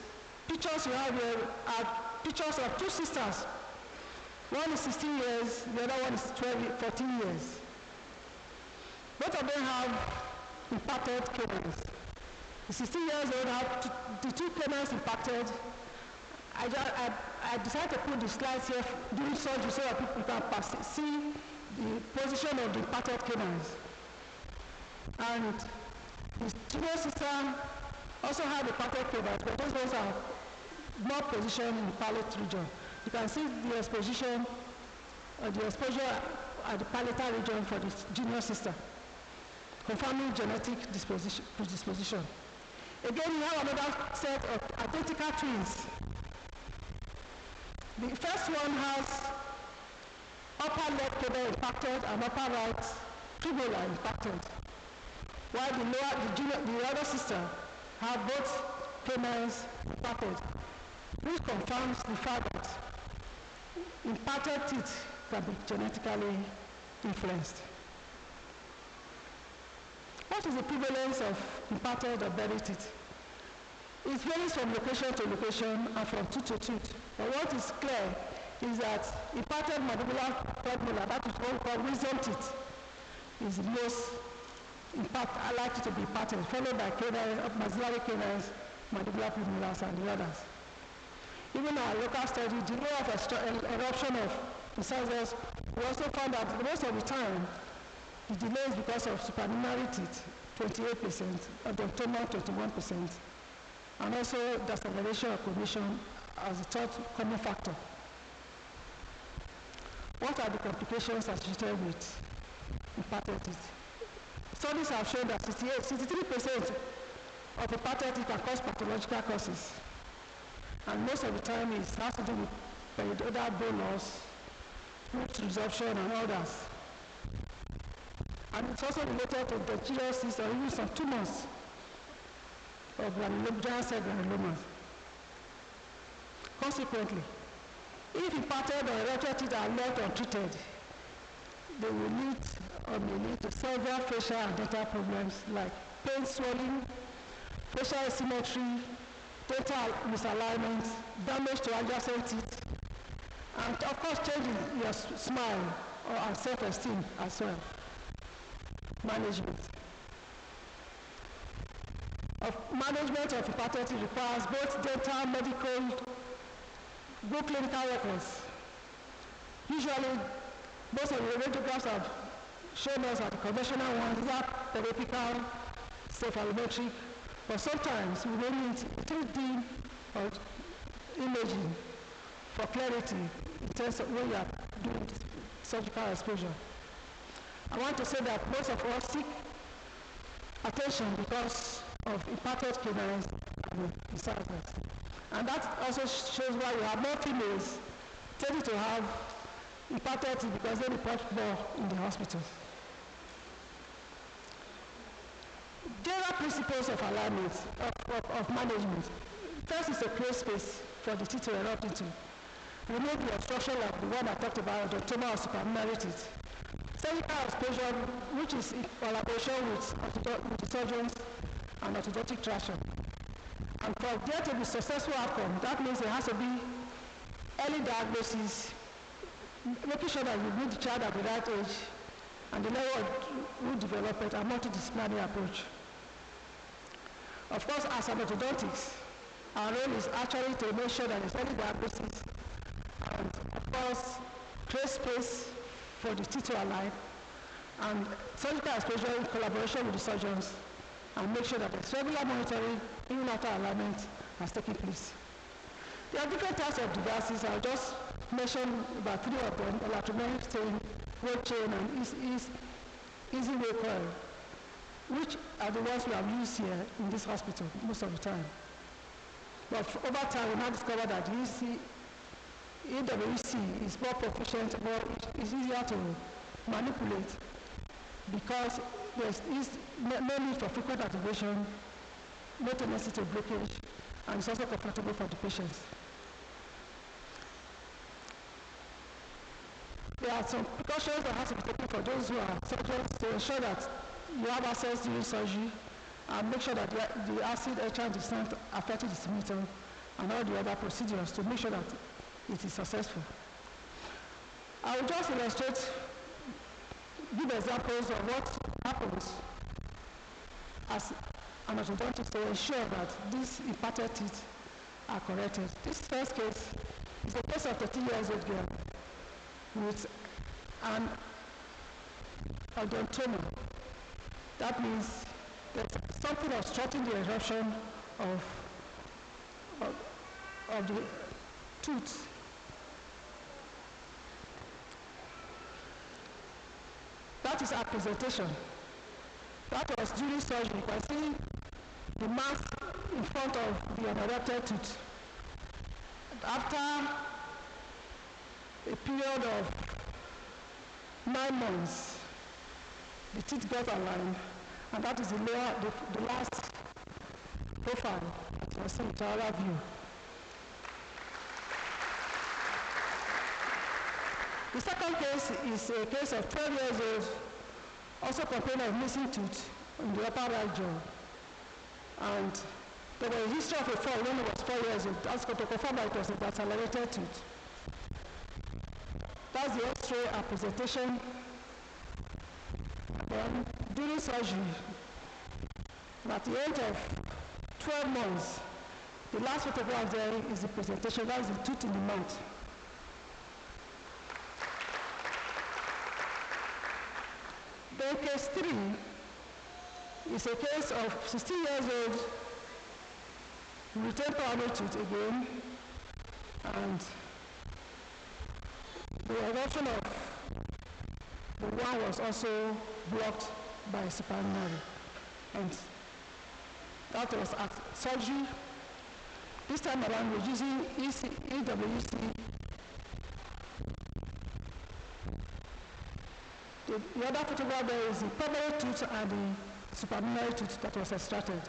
pictures you have here are pictures of 2 sisters. One is 16 years, the other one is 14 years. Both of them have impacted canines. The 16 years old have the two canines impacted. I decided to put the slides here during surgery so that people can see the position of the impacted canines. And the junior sister also had impacted canines, but those ones are more positioned in the palate region. You can see the exposition or the exposure at the palatal region for the junior sister, confirming genetic predisposition. Again, we have another set of identical twins. The first one has upper left canine impacted and upper right fibula impacted, while the other sister have both canines impacted, which confirms the fact that impacted teeth can be genetically influenced. What is the prevalence of impacted or buried teeth? It varies from location to location and from tooth to tooth. But what is clear is that impacted mandibular premolar, that is what we call wisdom teeth, is the most likely to be impacted, followed by maxillary canines, mandibular premolars, and the others. Even our local study, delay of eruption of incisors, we also found that most of the time, the delay is because of supernumerary teeth, 28%, odontoma 21%, and also deceleration of cognition as the third common factor. What are the complications associated with impacted teeth? Studies have shown that 63% of impacted teeth can cause pathological causes, and most of the time it has to do with periodontal bone loss, root resorption, and others. And it's also related to bacterial cysts or even some tumors of giant cell granulomas. Consequently, if impacted or erected teeth are left untreated, they will lead or may lead to several facial and dental problems like pain, swelling, facial asymmetry, dental misalignment, damage to adjacent teeth, and of course changing your smile or self-esteem as well. Management of impacted teeth requires both dental, medical, good clinical records. Usually, most of the radiographs have shown us that the conventional ones, these are periapical, cephalometric, but sometimes we may need 3D or imaging for clarity in terms of when you are doing surgical exposure. I want to say that most of us seek attention because of impacted canines and incisors. And that also shows why you have more females tending to have impacted teeth because they report more in the hospitals. General principles of alignment, of management. First is to create space for the teeth to erupt into. Remove the obstruction like the one I talked about, the odontoma or supernumerary teeth. Surgical exposure, which is in collaboration with the surgeons and orthodontic traction. And for there to be successful outcome, that means there has to be early diagnosis, making sure that you meet the child at the right age, and the level of root development and multidisciplinary approach. Of course, as an orthodontics, our role is actually to make sure that there's early diagnosis, and of course, create space for the teeth to align, and surgical exposure in collaboration with the surgeons, and make sure that there's regular monitoring, even after alignment has taken place. There are different types of devices. I'll just mention about 3 of them: electromagnetic stain, weight chain, and easy way coil, which are the ones we have used here in this hospital most of the time. But over time, we now discovered that EWC is more proficient, or it's easier to manipulate because there's no need for frequent activation, no tendency to breakage, and it's also comfortable for the patients. There are some precautions that have to be taken for those who are surgeons to ensure that you have access during surgery and make sure that the acid etchant is not affecting the smithon and all the other procedures to make sure that it is successful. I will just illustrate, give examples of what happens as an orthodontist to ensure that these impacted teeth are corrected. This first case is a case of a 13-year-old girl with an odontoma. That means there's something obstructing the eruption of the tooth. That is our presentation. That was during surgery. You can see the mass in front of the unerupted tooth. After a period of 9 months, the teeth got aligned, and that is the last profile that you see to our view. The second case is a case of 12 years old, also complaining of missing tooth in the upper right jaw. And there was a history of a fall when he was 4 years old. That's to confirm that it was an accelerated tooth. That's the X-ray presentation. Then, during surgery, at the age of 12 months, the last photograph there is the presentation. That is the tooth in the mouth. Then case 3 is a case of 16 years old, retained primary tooth again, and the eruption of the one was also blocked by supernary. And that was at surgery. This time around we're using EWC. The other photograph there is the primary tooth and the supernary tooth that was extracted.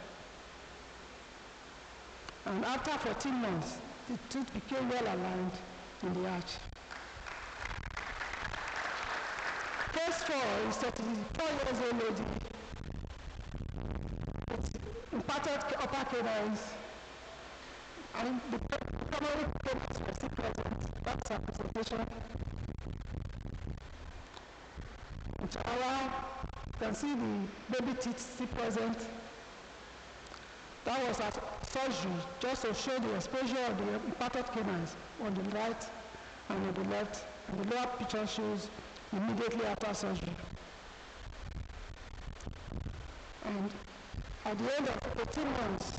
And after 14 months, the tooth became well aligned in the arch. Case 4 is 34 years old lady with impacted upper canines, and the primary canines were still present. That's our presentation. You can see the baby teeth still present. That was at surgery, just to show the exposure of the impacted canines on the right and on the left, and the lower picture shows immediately after surgery. And at the end of 18 months,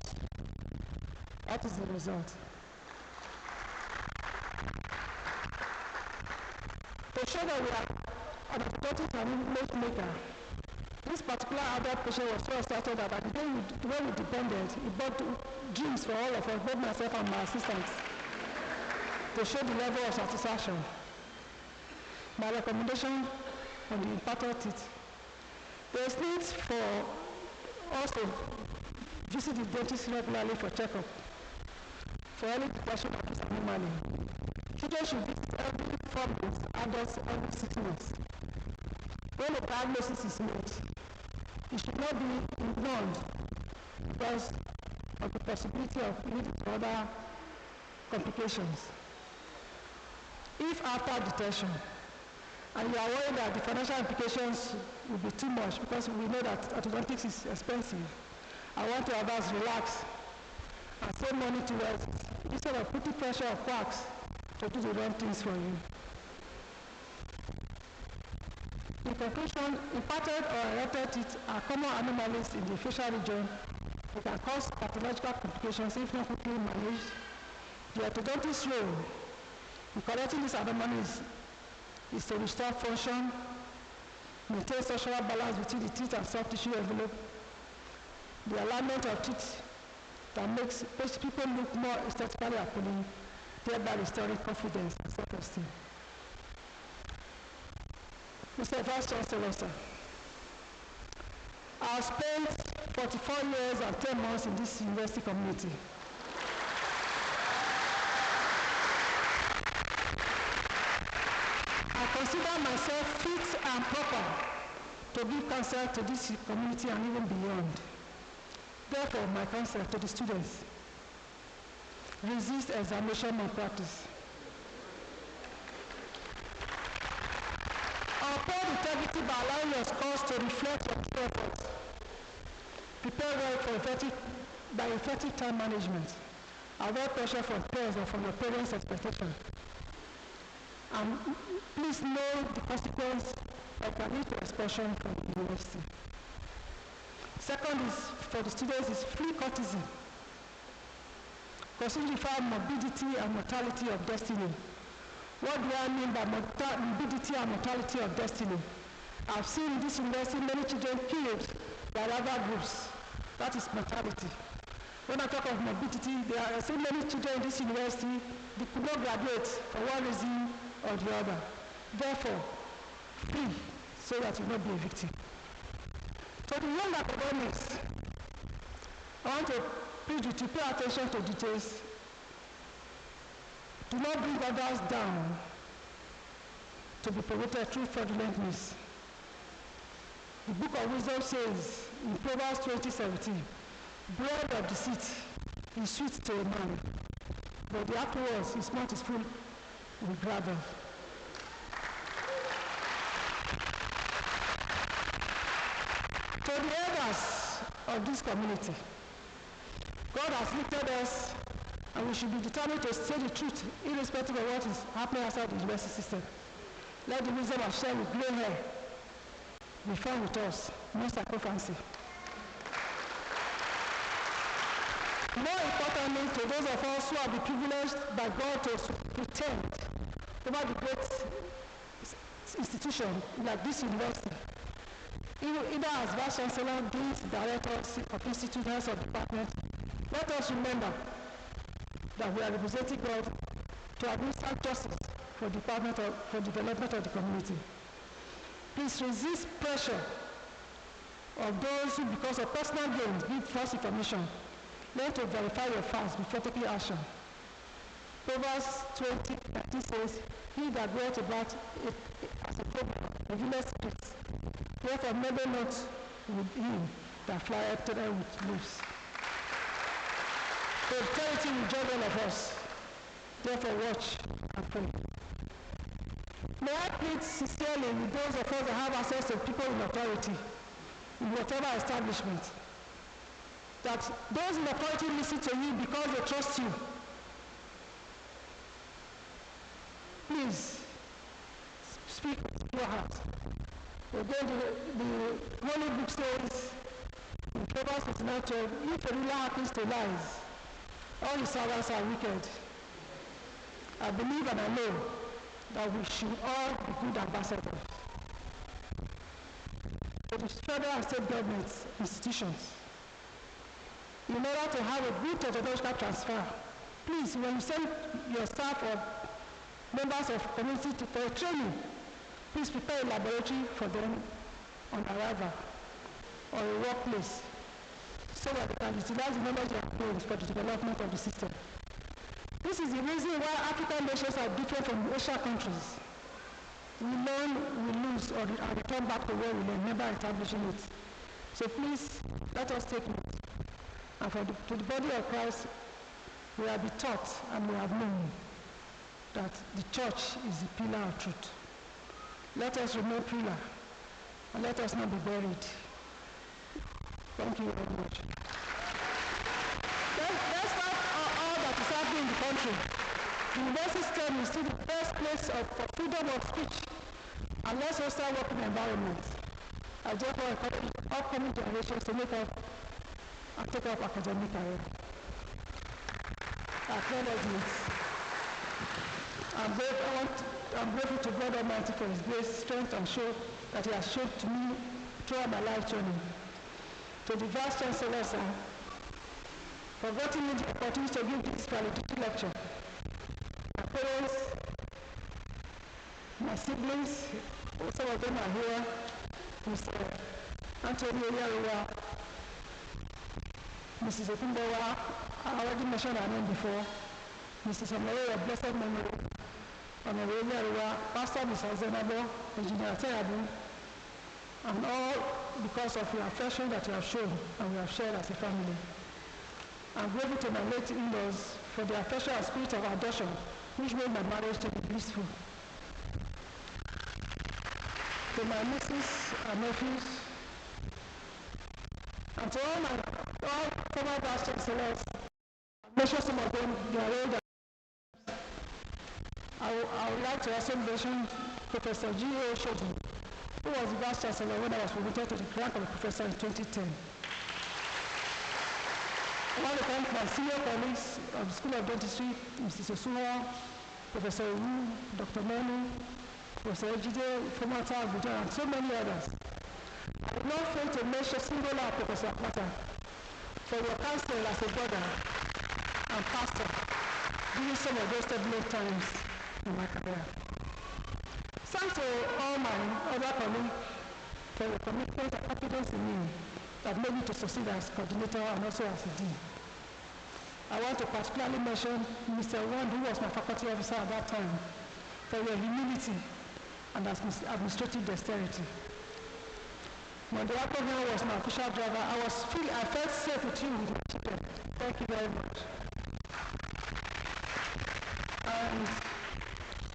that is the result. To show that we are an orthodontist and image maker, this particular adult patient was so excited that at the day when we depended, he bought dreams for all of us, both myself and my assistants, to show the level of satisfaction. My recommendation on the impacted teeth. There is need for us to visit the dentist regularly for checkup, for any detection of this anomaly. Children should visit every 4 months, adults every 6 months. When a diagnosis is made, it should not be ignored because of the possibility of leading to other complications. If after detection, and you are worried that the financial implications will be too much because we know that orthodontics is expensive, I want to advise relax and save money towards it instead of putting pressure of quacks to do the wrong things for you. In conclusion, impacted or erected teeth are common anomalies in the facial region. They can cause pathological complications if not quickly managed. The orthodontist's role in correcting these anomalies is to restore function, maintain structural balance between the teeth and soft tissue envelope, the alignment of teeth that makes people look more aesthetically appealing, thereby restoring confidence and self-esteem. Mr. Vice Chancellor, sir, I have spent 44 years and 10 months in this university community. I consider myself fit and proper to give counsel to this community and even beyond. Therefore, my counsel to the students: resist examination malpractice. Uphold integrity by allowing your scores to reflect your true efforts. Prepare well by effective time management. Avoid pressure from peers or from your parents' expectation. And please know the consequence that can lead to expulsion from the university. Second is, for the students, is free courtesy. Consider the fact morbidity and mortality of destiny. What do I mean by morbidity and mortality of destiny? I've seen in this university many children killed by rival groups. That is mortality. When I talk of morbidity, there are so many children in this university that could not graduate for one reason or the other. Therefore, free, so that you will not be a victim. To the young academics, I want to plead you to pay attention to details. Do not bring others down to be promoted through fraudulent means. The Book of Wisdom says in Proverbs 20:17, bread of deceit is sweet to a man, but the afterwards his mouth is full with gravel. To the elders of this community, God has lifted us, and we should be determined to say the truth, irrespective of what is happening outside the university system. Let the wisdom of share with grey hair be found with us, no circumferency. More importantly, to those of us who have been privileged by God to pretend over the great institution like this university, either as Vice Chancellor, Deans, Directors of Institute, Heads of Department, let us remember that we are representing God to administer justice for development of the community. Please resist pressure of those who, because of personal gain, give false information. Learn to verify your facts before taking action. Proverbs 20:19 says, he that goeth about as a problem revealeth secrets. Therefore, meddle not with him that flieth thither with loose. So authority will judge all of us. Therefore, watch and pray. May I plead sincerely with those of us that have access to people in authority, in whatever establishment, that those in authority listen to you because they trust you. Please, speak with your heart. Again, the Holy Book says, in Proverbs 29:12, if a ruler happens to lies, all his servants are wicked. I believe and I know that we should all be good ambassadors to the federal and state governments, institutions, in order to have a good technological transfer. Please, when you send your staff or members of community for training, please prepare a laboratory for them on arrival or a workplace so that they can utilize the knowledge they have gained for the development of the system. This is the reason why African nations are different from Asian countries. We learn, we lose, or return back to where we learn, never establishing it. So please, let us take note. And to the body of Christ, we have been taught and we have known that the church is the pillar of truth. Let us remain pillar, and let us not be buried. Thank you very much. Let's start all that is happening in the country. The university system is still the best place for freedom of speech, and let's also start working environment. I therefore encourage upcoming generations to make up and take up academic career. Acknowledgements. I'm grateful to God Almighty for His grace, strength, and show that He has shown to me throughout my life journey. To the Vice Chancellor, sir, for getting me the opportunity to give this valedictory lecture. My parents, my siblings, some of them are here, Mr. Anthony Aiwereye, Mrs. Okunbowa, I already mentioned her name before, Mrs. Aiwereye, blessed memory, Aiwereye, Pastor Mr. Zenabo, Engineer Teabu, and all because of your affection that you have shown and we have shared as a family. I'm grateful to my late in-laws for the affection and spirit of adoption, which made my marriage to be blissful. To my nieces and nephews, And to all former vice chancellors, I mention some of them, they are older. I would like to also mention Professor G.A. Shodi, who was the vice chancellor when I was promoted to the rank of a professor in 2010. I want to thank my senior colleagues of the School of Dentistry, Mrs. Osuwa, Professor Wu, Dr. Menu, Professor Ejide, former Abuja, and so many others. I will not fail to mention single out Professor Akpata for your counsel as a brother and pastor during some of those turbulent times in my career. Thanks to all my other colleagues for your commitment and confidence in me that made me to succeed as coordinator and also as a dean. I want to particularly mention Mr. Wand, who was my faculty officer at that time, for your humility and administrative dexterity. When the Abraham was my official driver, I felt safe with you with my children. Thank you very much. And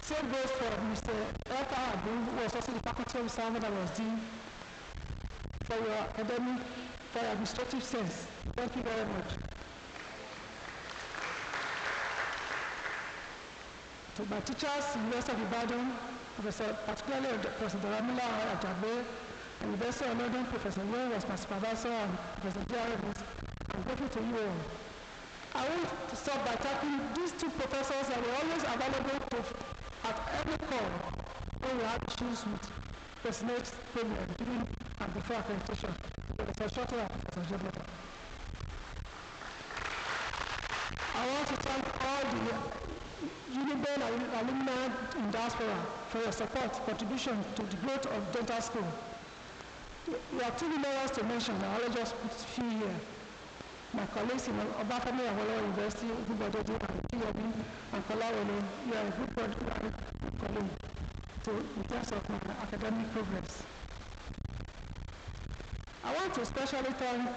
same goes for Mr. Elka Abu, who was also the faculty officer when I was dean, for your academic, for your administrative sense. Thank you very much. To my teachers, University of Ibadan, particularly Professor Daramila Ajabe, and University of London, Professor Young was my supervisor, and Professor Diarabis, I'm grateful to you all. I want to start by thanking these two professors that were always available at every call when we had issues with personal problem during and before accreditation. Professor Shorter and Professor Jebota. I want to thank all the Uniben alumni in diaspora for your support, contribution to the growth of dental school. We have two numerous to mention, I'll just put a few here. My colleagues in Obafemi Awolowo University, Ubudodi and Kiyobi and Kolawole, you are a good colleague in terms of my academic progress. I want to especially thank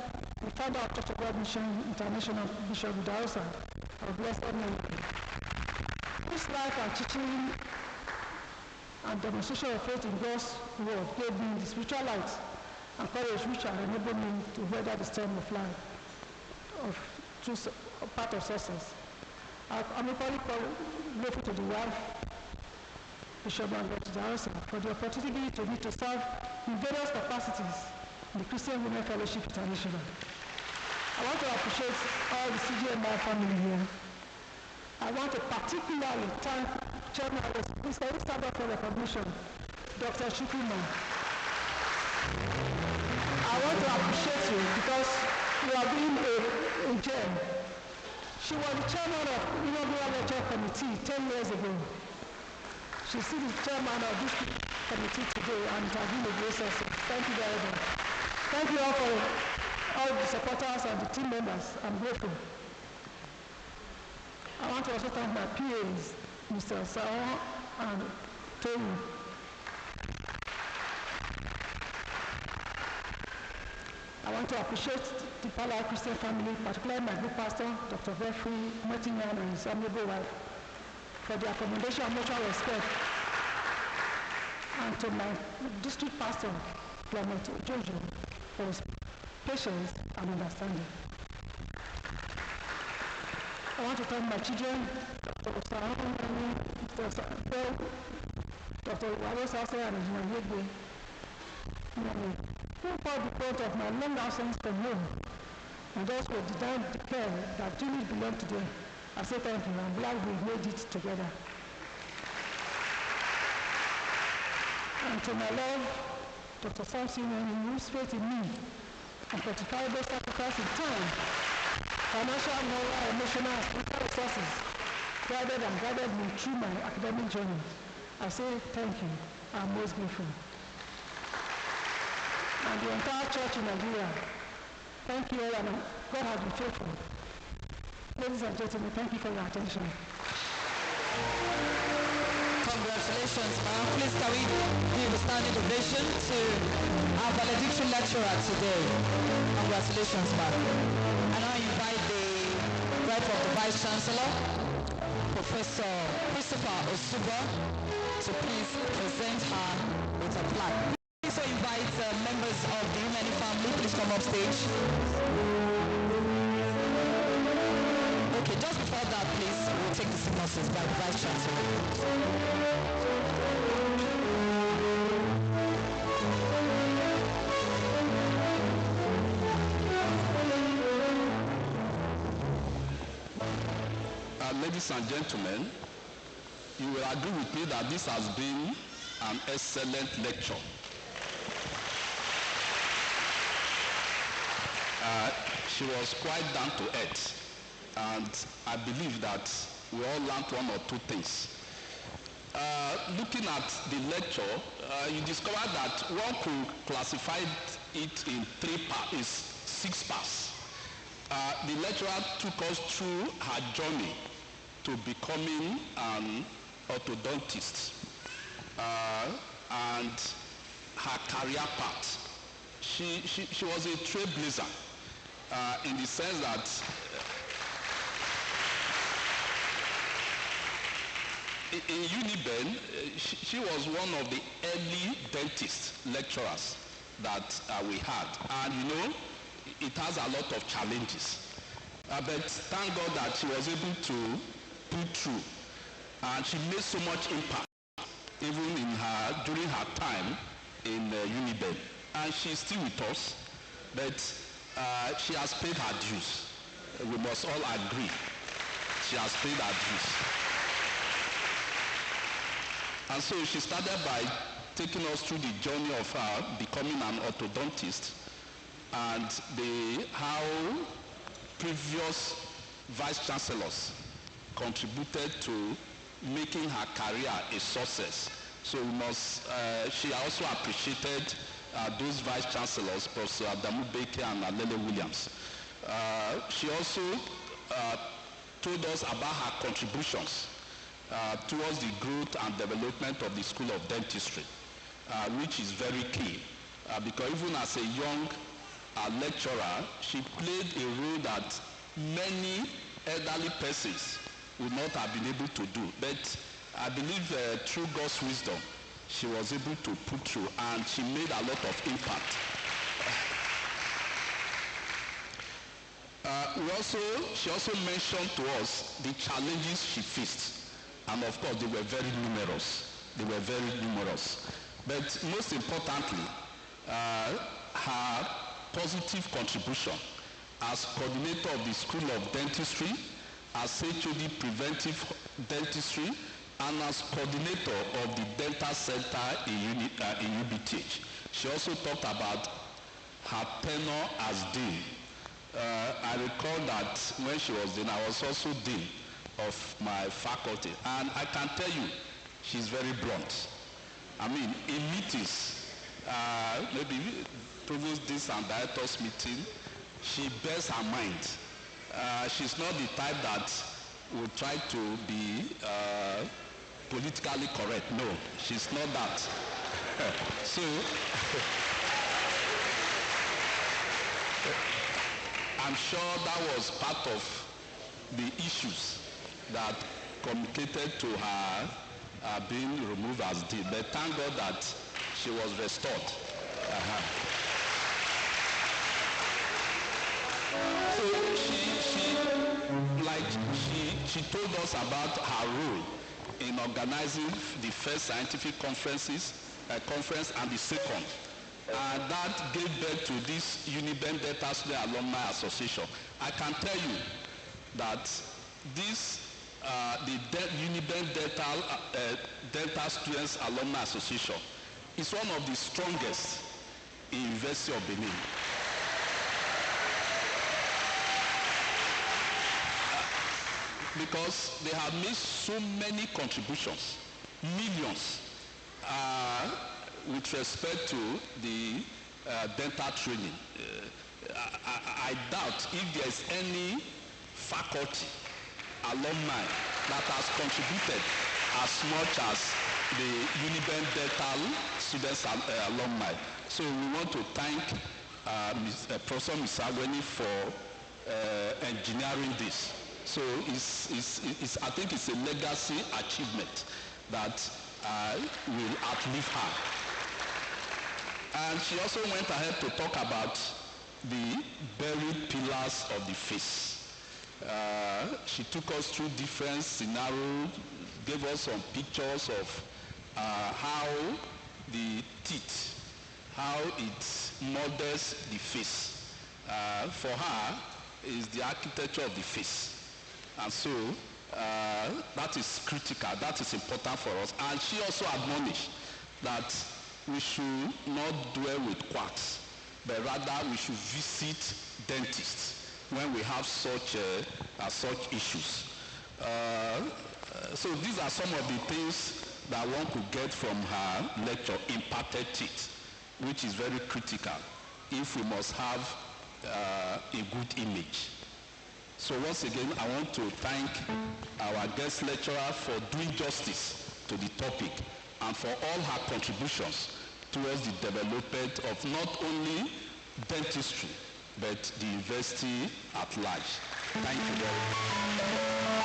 the founder of Church of God Mission International, Bishop Udaosa, of Blessed Memory, whose life and teaching and demonstration of faith in God's word gave me the spiritual light and courage which have enabled me to weather the storm of life, part of success. I'm equally grateful to the wife, Bishop Udaosa, for the opportunity to me to serve in various capacities in the Christian Women Fellowship International. I want to appreciate all the CGMI family here. I want to particularly thank Chairman of the Christian Stand Up for Recognition, Dr. Shukrima. I want to appreciate you because you are being a gem. She was the chairman of the inaugural lecture committee 10 years ago. She's still the chairman of this committee today and it has been a great success. Thank you very much. Thank you all for all the supporters and the team members. I'm grateful. I want to also thank my PAs, Mr. Sawa and Tony. I want to appreciate the Pala Christian family, particularly my group pastor, Dr. Jeffrey Martinyan and his amiable wife, for their accommodation and mutual respect. And to my district pastor, Clement Jojo, for his patience and understanding. I want to thank my children, Dr. Sahani, Dr. Bell, Dr. Walo Sase and Engineer Yegbe, who poured the point of my long absence from home, and those who designed the care that duly belonged to them. I say thank you. I'm glad we made it together. And to my love, Dr. Samson, whose faith in me and quantifiable sacrifice in time, financial, moral, emotional, and spiritual resources guided me through my academic journey. I say thank you. I'm most grateful. And the entire church in Nigeria, thank you all, and God has been faithful. Ladies and gentlemen, thank you for your attention. Congratulations, ma'am. Please can we give a standing ovation to our valedictory lecturer today. Congratulations, ma'am. And I invite the wife of the Vice Chancellor, Professor Christopher Osuba, to please present her with a plaque. also invite members of the Umweni family, please come up stage. Okay, just before that, please, we'll take the synopsis by the Vice Chancellor. Ladies and gentlemen, you will agree with me that this has been an excellent lecture. She was quite down to earth, and I believe that we all learned one or two things. Looking at the lecture, you discover that one could classify it in six parts. The lecturer took us through her journey to becoming an orthodontist and her career path. She was a trailblazer in the sense that in Uniben, she was one of the early dentist lecturers that we had. And you know, it has a lot of challenges. But thank God that she was able to pull through. And she made so much impact, even during her time in Uniben. And she's still with us, but she has paid her dues. We must all agree. She has paid her dues. And so she started by taking us through the journey of her becoming an orthodontist and how previous vice chancellors contributed to making her career a success. So she also appreciated those vice chancellors, Professor Adamu Beke and Alele Williams. She also told us about her contributions towards the growth and development of the School of Dentistry, which is very key, because even as a young lecturer, she played a role that many elderly persons would not have been able to do. But I believe through God's wisdom, she was able to put through, and she made a lot of impact. She also mentioned to us the challenges she faced. And of course, they were very numerous. But most importantly, her positive contribution as coordinator of the School of Dentistry, as HOD Preventive Dentistry, and as coordinator of the Dental Center in UBTH. She also talked about her tenure as dean. I recall that when she was dean, I was also dean of my faculty, and I can tell you, she's very blunt. I mean, in meetings, maybe provost this and directors meeting, she bears her mind. She's not the type that will try to be politically correct. No, she's not that. So, I'm sure that was part of the issues that communicated to her being removed as dean. But thank God that she was restored. So she told us about her role in organizing the first scientific conference and the second. And that gave birth to this Uniben Dental Student Alumni Association. I can tell you that this the Uniben Dental Students Alumni Association is one of the strongest in University of Benin. Because they have made so many contributions, millions, with respect to the dental training. I doubt if there is any faculty, alumni that has contributed as much as the Uniben Dental Students alumni. So we want to thank Professor Misagweni for engineering this. So I think it's a legacy achievement that will outlive her. And she also went ahead to talk about the buried pillars of the face. She took us through different scenarios, gave us some pictures of how the teeth, how it models the face. For her, is the architecture of the face. And so, that is critical, that is important for us. And she also admonished that we should not dwell with quacks, but rather we should visit dentists when we have such issues. So these are some of the things that one could get from her lecture, imparted teeth, which is very critical if we must have a good image. So once again, I want to thank our guest lecturer for doing justice to the topic and for all her contributions towards the development of not only dentistry, but the university at large. Thank you very much.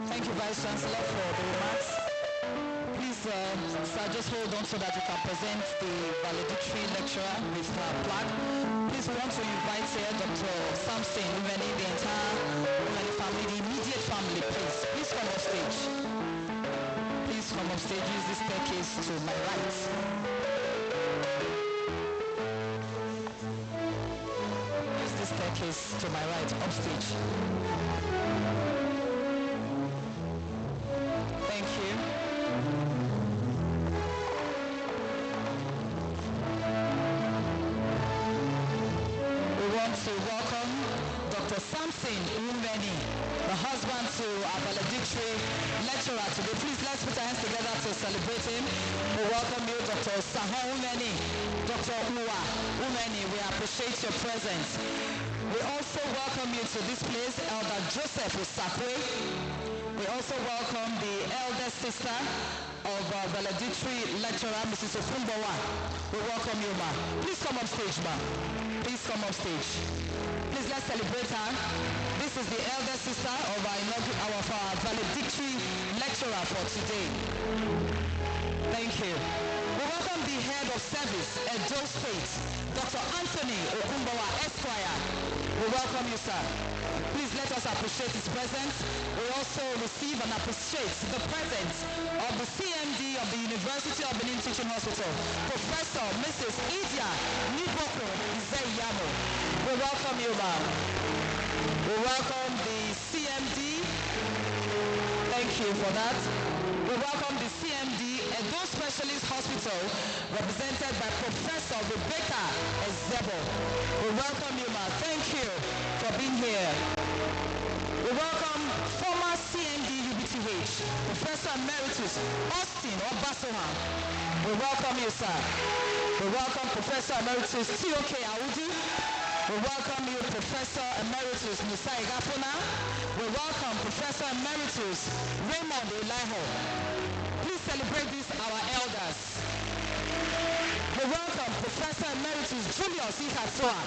Thank you, Vice Chancellor, for the remarks. Please, sir, just hold on so that you can present the valedictory lecturer with her plaque. Please, we want to invite here Dr. Samson, Umweni, the entire Umweni family, the immediate family, please. Please come off stage. Please come off stage. Use this staircase to my right. Use this staircase to my right, upstage. Thank you. We want to welcome Dr. Samson Umweni, the husband to our valedictory lecturer today. Please, let's put our hands together to celebrate him. We welcome you, Dr. Sahon Umweni, Dr. Uwa Umweni. We appreciate your presence. We also welcome you to this place, Elder Joseph Usakwe. We also welcome the eldest sister of our valedictory lecturer, Mrs. Ofunbowa. We welcome you, ma. Please come up stage, ma. Please come up stage. Please, let's celebrate her. This is the eldest sister of our valedictory lecturer for today. Thank you. We welcome the head of service at Edo State, Dr. Anthony Okumbawa, Esquire. We welcome you, sir. Please let us appreciate his presence. We also receive and appreciate the presence of the CMD of the University of Benin Teaching Hospital, Professor Mrs. Idia Niboko Izeyamo. We welcome you, ma'am. We welcome the CMD. Thank you for that. We welcome the CMD Edo Specialist Hospital, represented by Professor Rebecca Ezebo. We welcome you, ma'am. Thank you for being here. We welcome former CMD UBTH, Professor Emeritus Austin Obasoha. We welcome you, sir. We welcome Professor Emeritus T.O.K. Audu. We welcome you, Professor Emeritus Musa Igafuna. We welcome Professor Emeritus Raymond Eliho. Please celebrate these, our elders. We welcome Professor Emeritus Julius Ikatoa.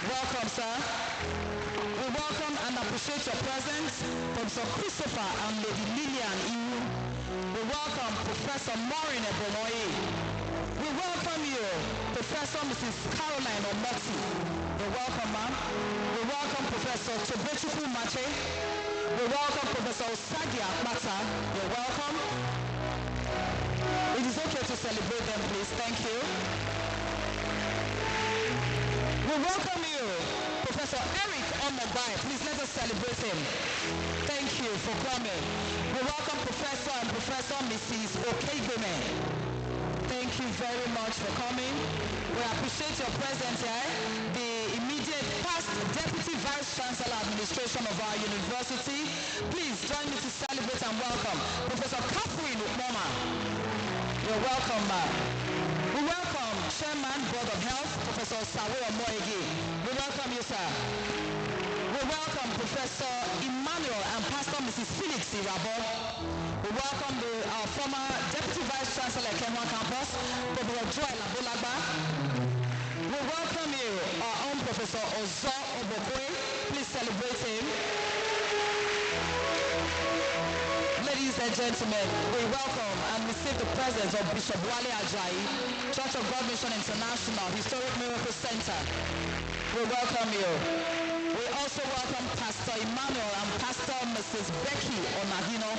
Welcome, sir. We welcome and appreciate your presence, Professor Christopher and Lady Lillian Iwu. We welcome Professor Maureen Ebomoye. We welcome you, Professor Mrs. Caroline Omoti. We welcome, ma'am. We welcome Professor Tobechuku Mache. We welcome Professor Osagi Akpata. You're welcome. It is okay to celebrate them, please. Thank you. We welcome you, Professor Eric Omobai. Please let us celebrate him. Thank you for coming. We welcome Professor and Professor Mrs. Okeigome. Thank you very much for coming. We appreciate your presence here. The immediate past Deputy Vice Chancellor Administration of our university. Please join me to celebrate and welcome Professor Catherine Ukmoma. You're welcome, ma'am. We welcome Chairman, Board of Health, Professor Sawe Omoegi. We welcome you, sir. We welcome Professor Emmanuel and Pastor Mrs. Felix Irabo. We welcome our former Deputy Vice Chancellor at Kenwa Campus, Professor Joel Abolagba. We welcome you, our own Professor Ozo Obokwe. Please celebrate him. Ladies and gentlemen, we welcome and receive the presence of Bishop Wale Ajayi, Church of God Mission International, Historic Miracle Center. We welcome you. We also welcome Pastor Emmanuel and Pastor Mrs. Becky Onagino,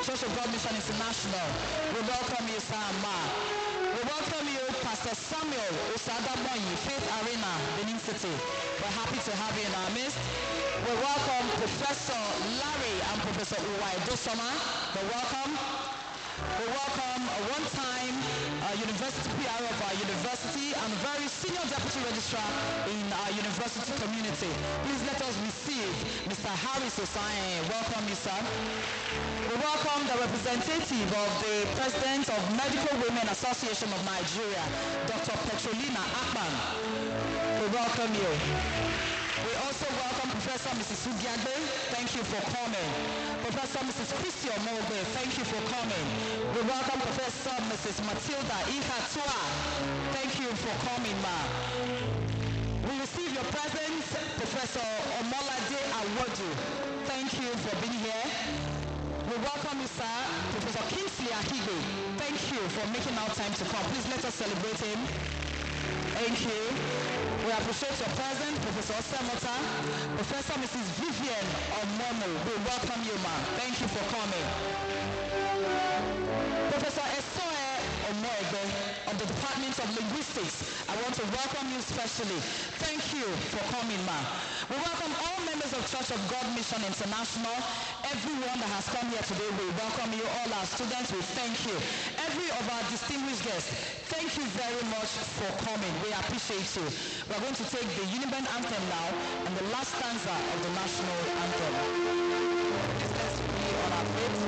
Church of God Mission International. We welcome you, Sir and Ma. We welcome you, Pastor Samuel Osadamoyi, Faith Arena, Benin City. We're happy to have you in our midst. We welcome Professor Larry and Professor Uwai Dosoma. We're welcome. We welcome a one-time university PR of our university and very senior deputy registrar in our university community. Please let us receive Mr. Harris Osai. Welcome you, sir. We welcome the representative of the President of Medical Women Association of Nigeria, Dr. Petrolina Akpan. We welcome you. We also welcome Professor Mrs. Sugiagbe. Thank you for coming. Professor Mrs. Christian Mogbe, thank you for coming. We welcome Professor Mrs. Matilda Ihatua. Thank you for coming, ma. We receive your presence, Professor Omolade Awodu. Thank you for being here. We welcome you, sir, Professor Kingsley Ahigbe. Thank you for making our time to come. Please let us celebrate him. Thank you. We appreciate your presence, Professor Osemota. Professor Mrs. Vivian Omomo, we welcome you, ma'am. Thank you for coming. Professor Esoe Omoegbe of the Department of Linguistics, I want to welcome you specially. Thank you for coming, ma'am. We welcome all members of Church of God Mission International. Everyone that has come here today, we welcome you. All our students, we thank you. Every of our distinguished guests, thank you very much for coming. We appreciate you. We are going to take the Uniband anthem now and the last stanza of the national anthem. Let's be on our feet.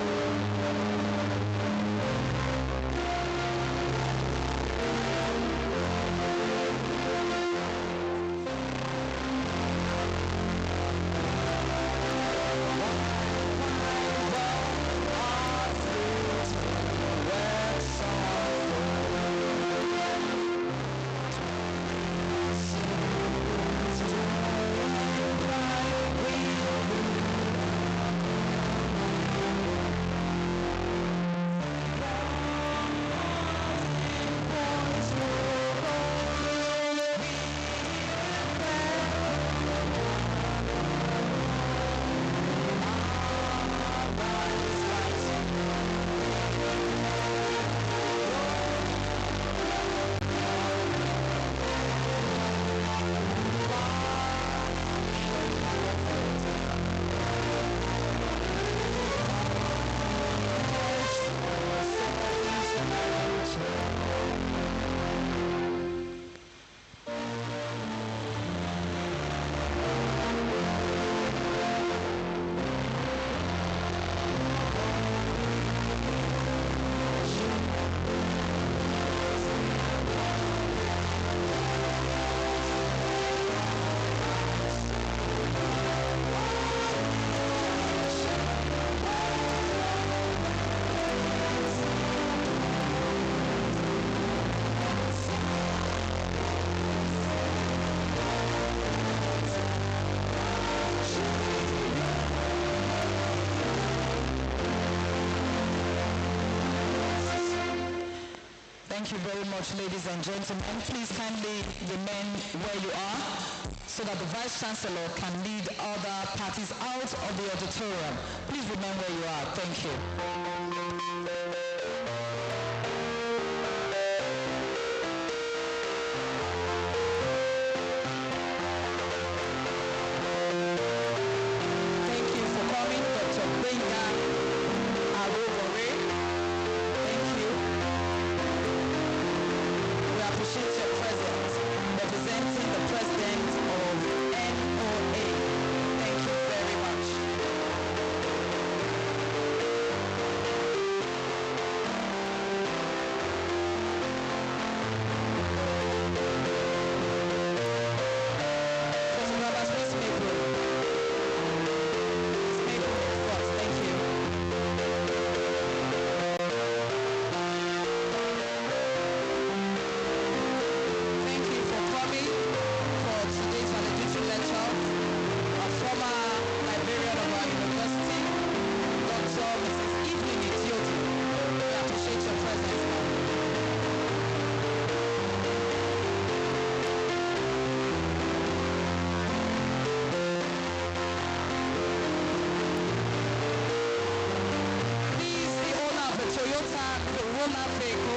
Thank you very much, ladies and gentlemen. Please kindly remain where you are so that the Vice Chancellor can lead other parties out of the auditorium. Please remain where you are. Thank you. Ata, Roma Feko.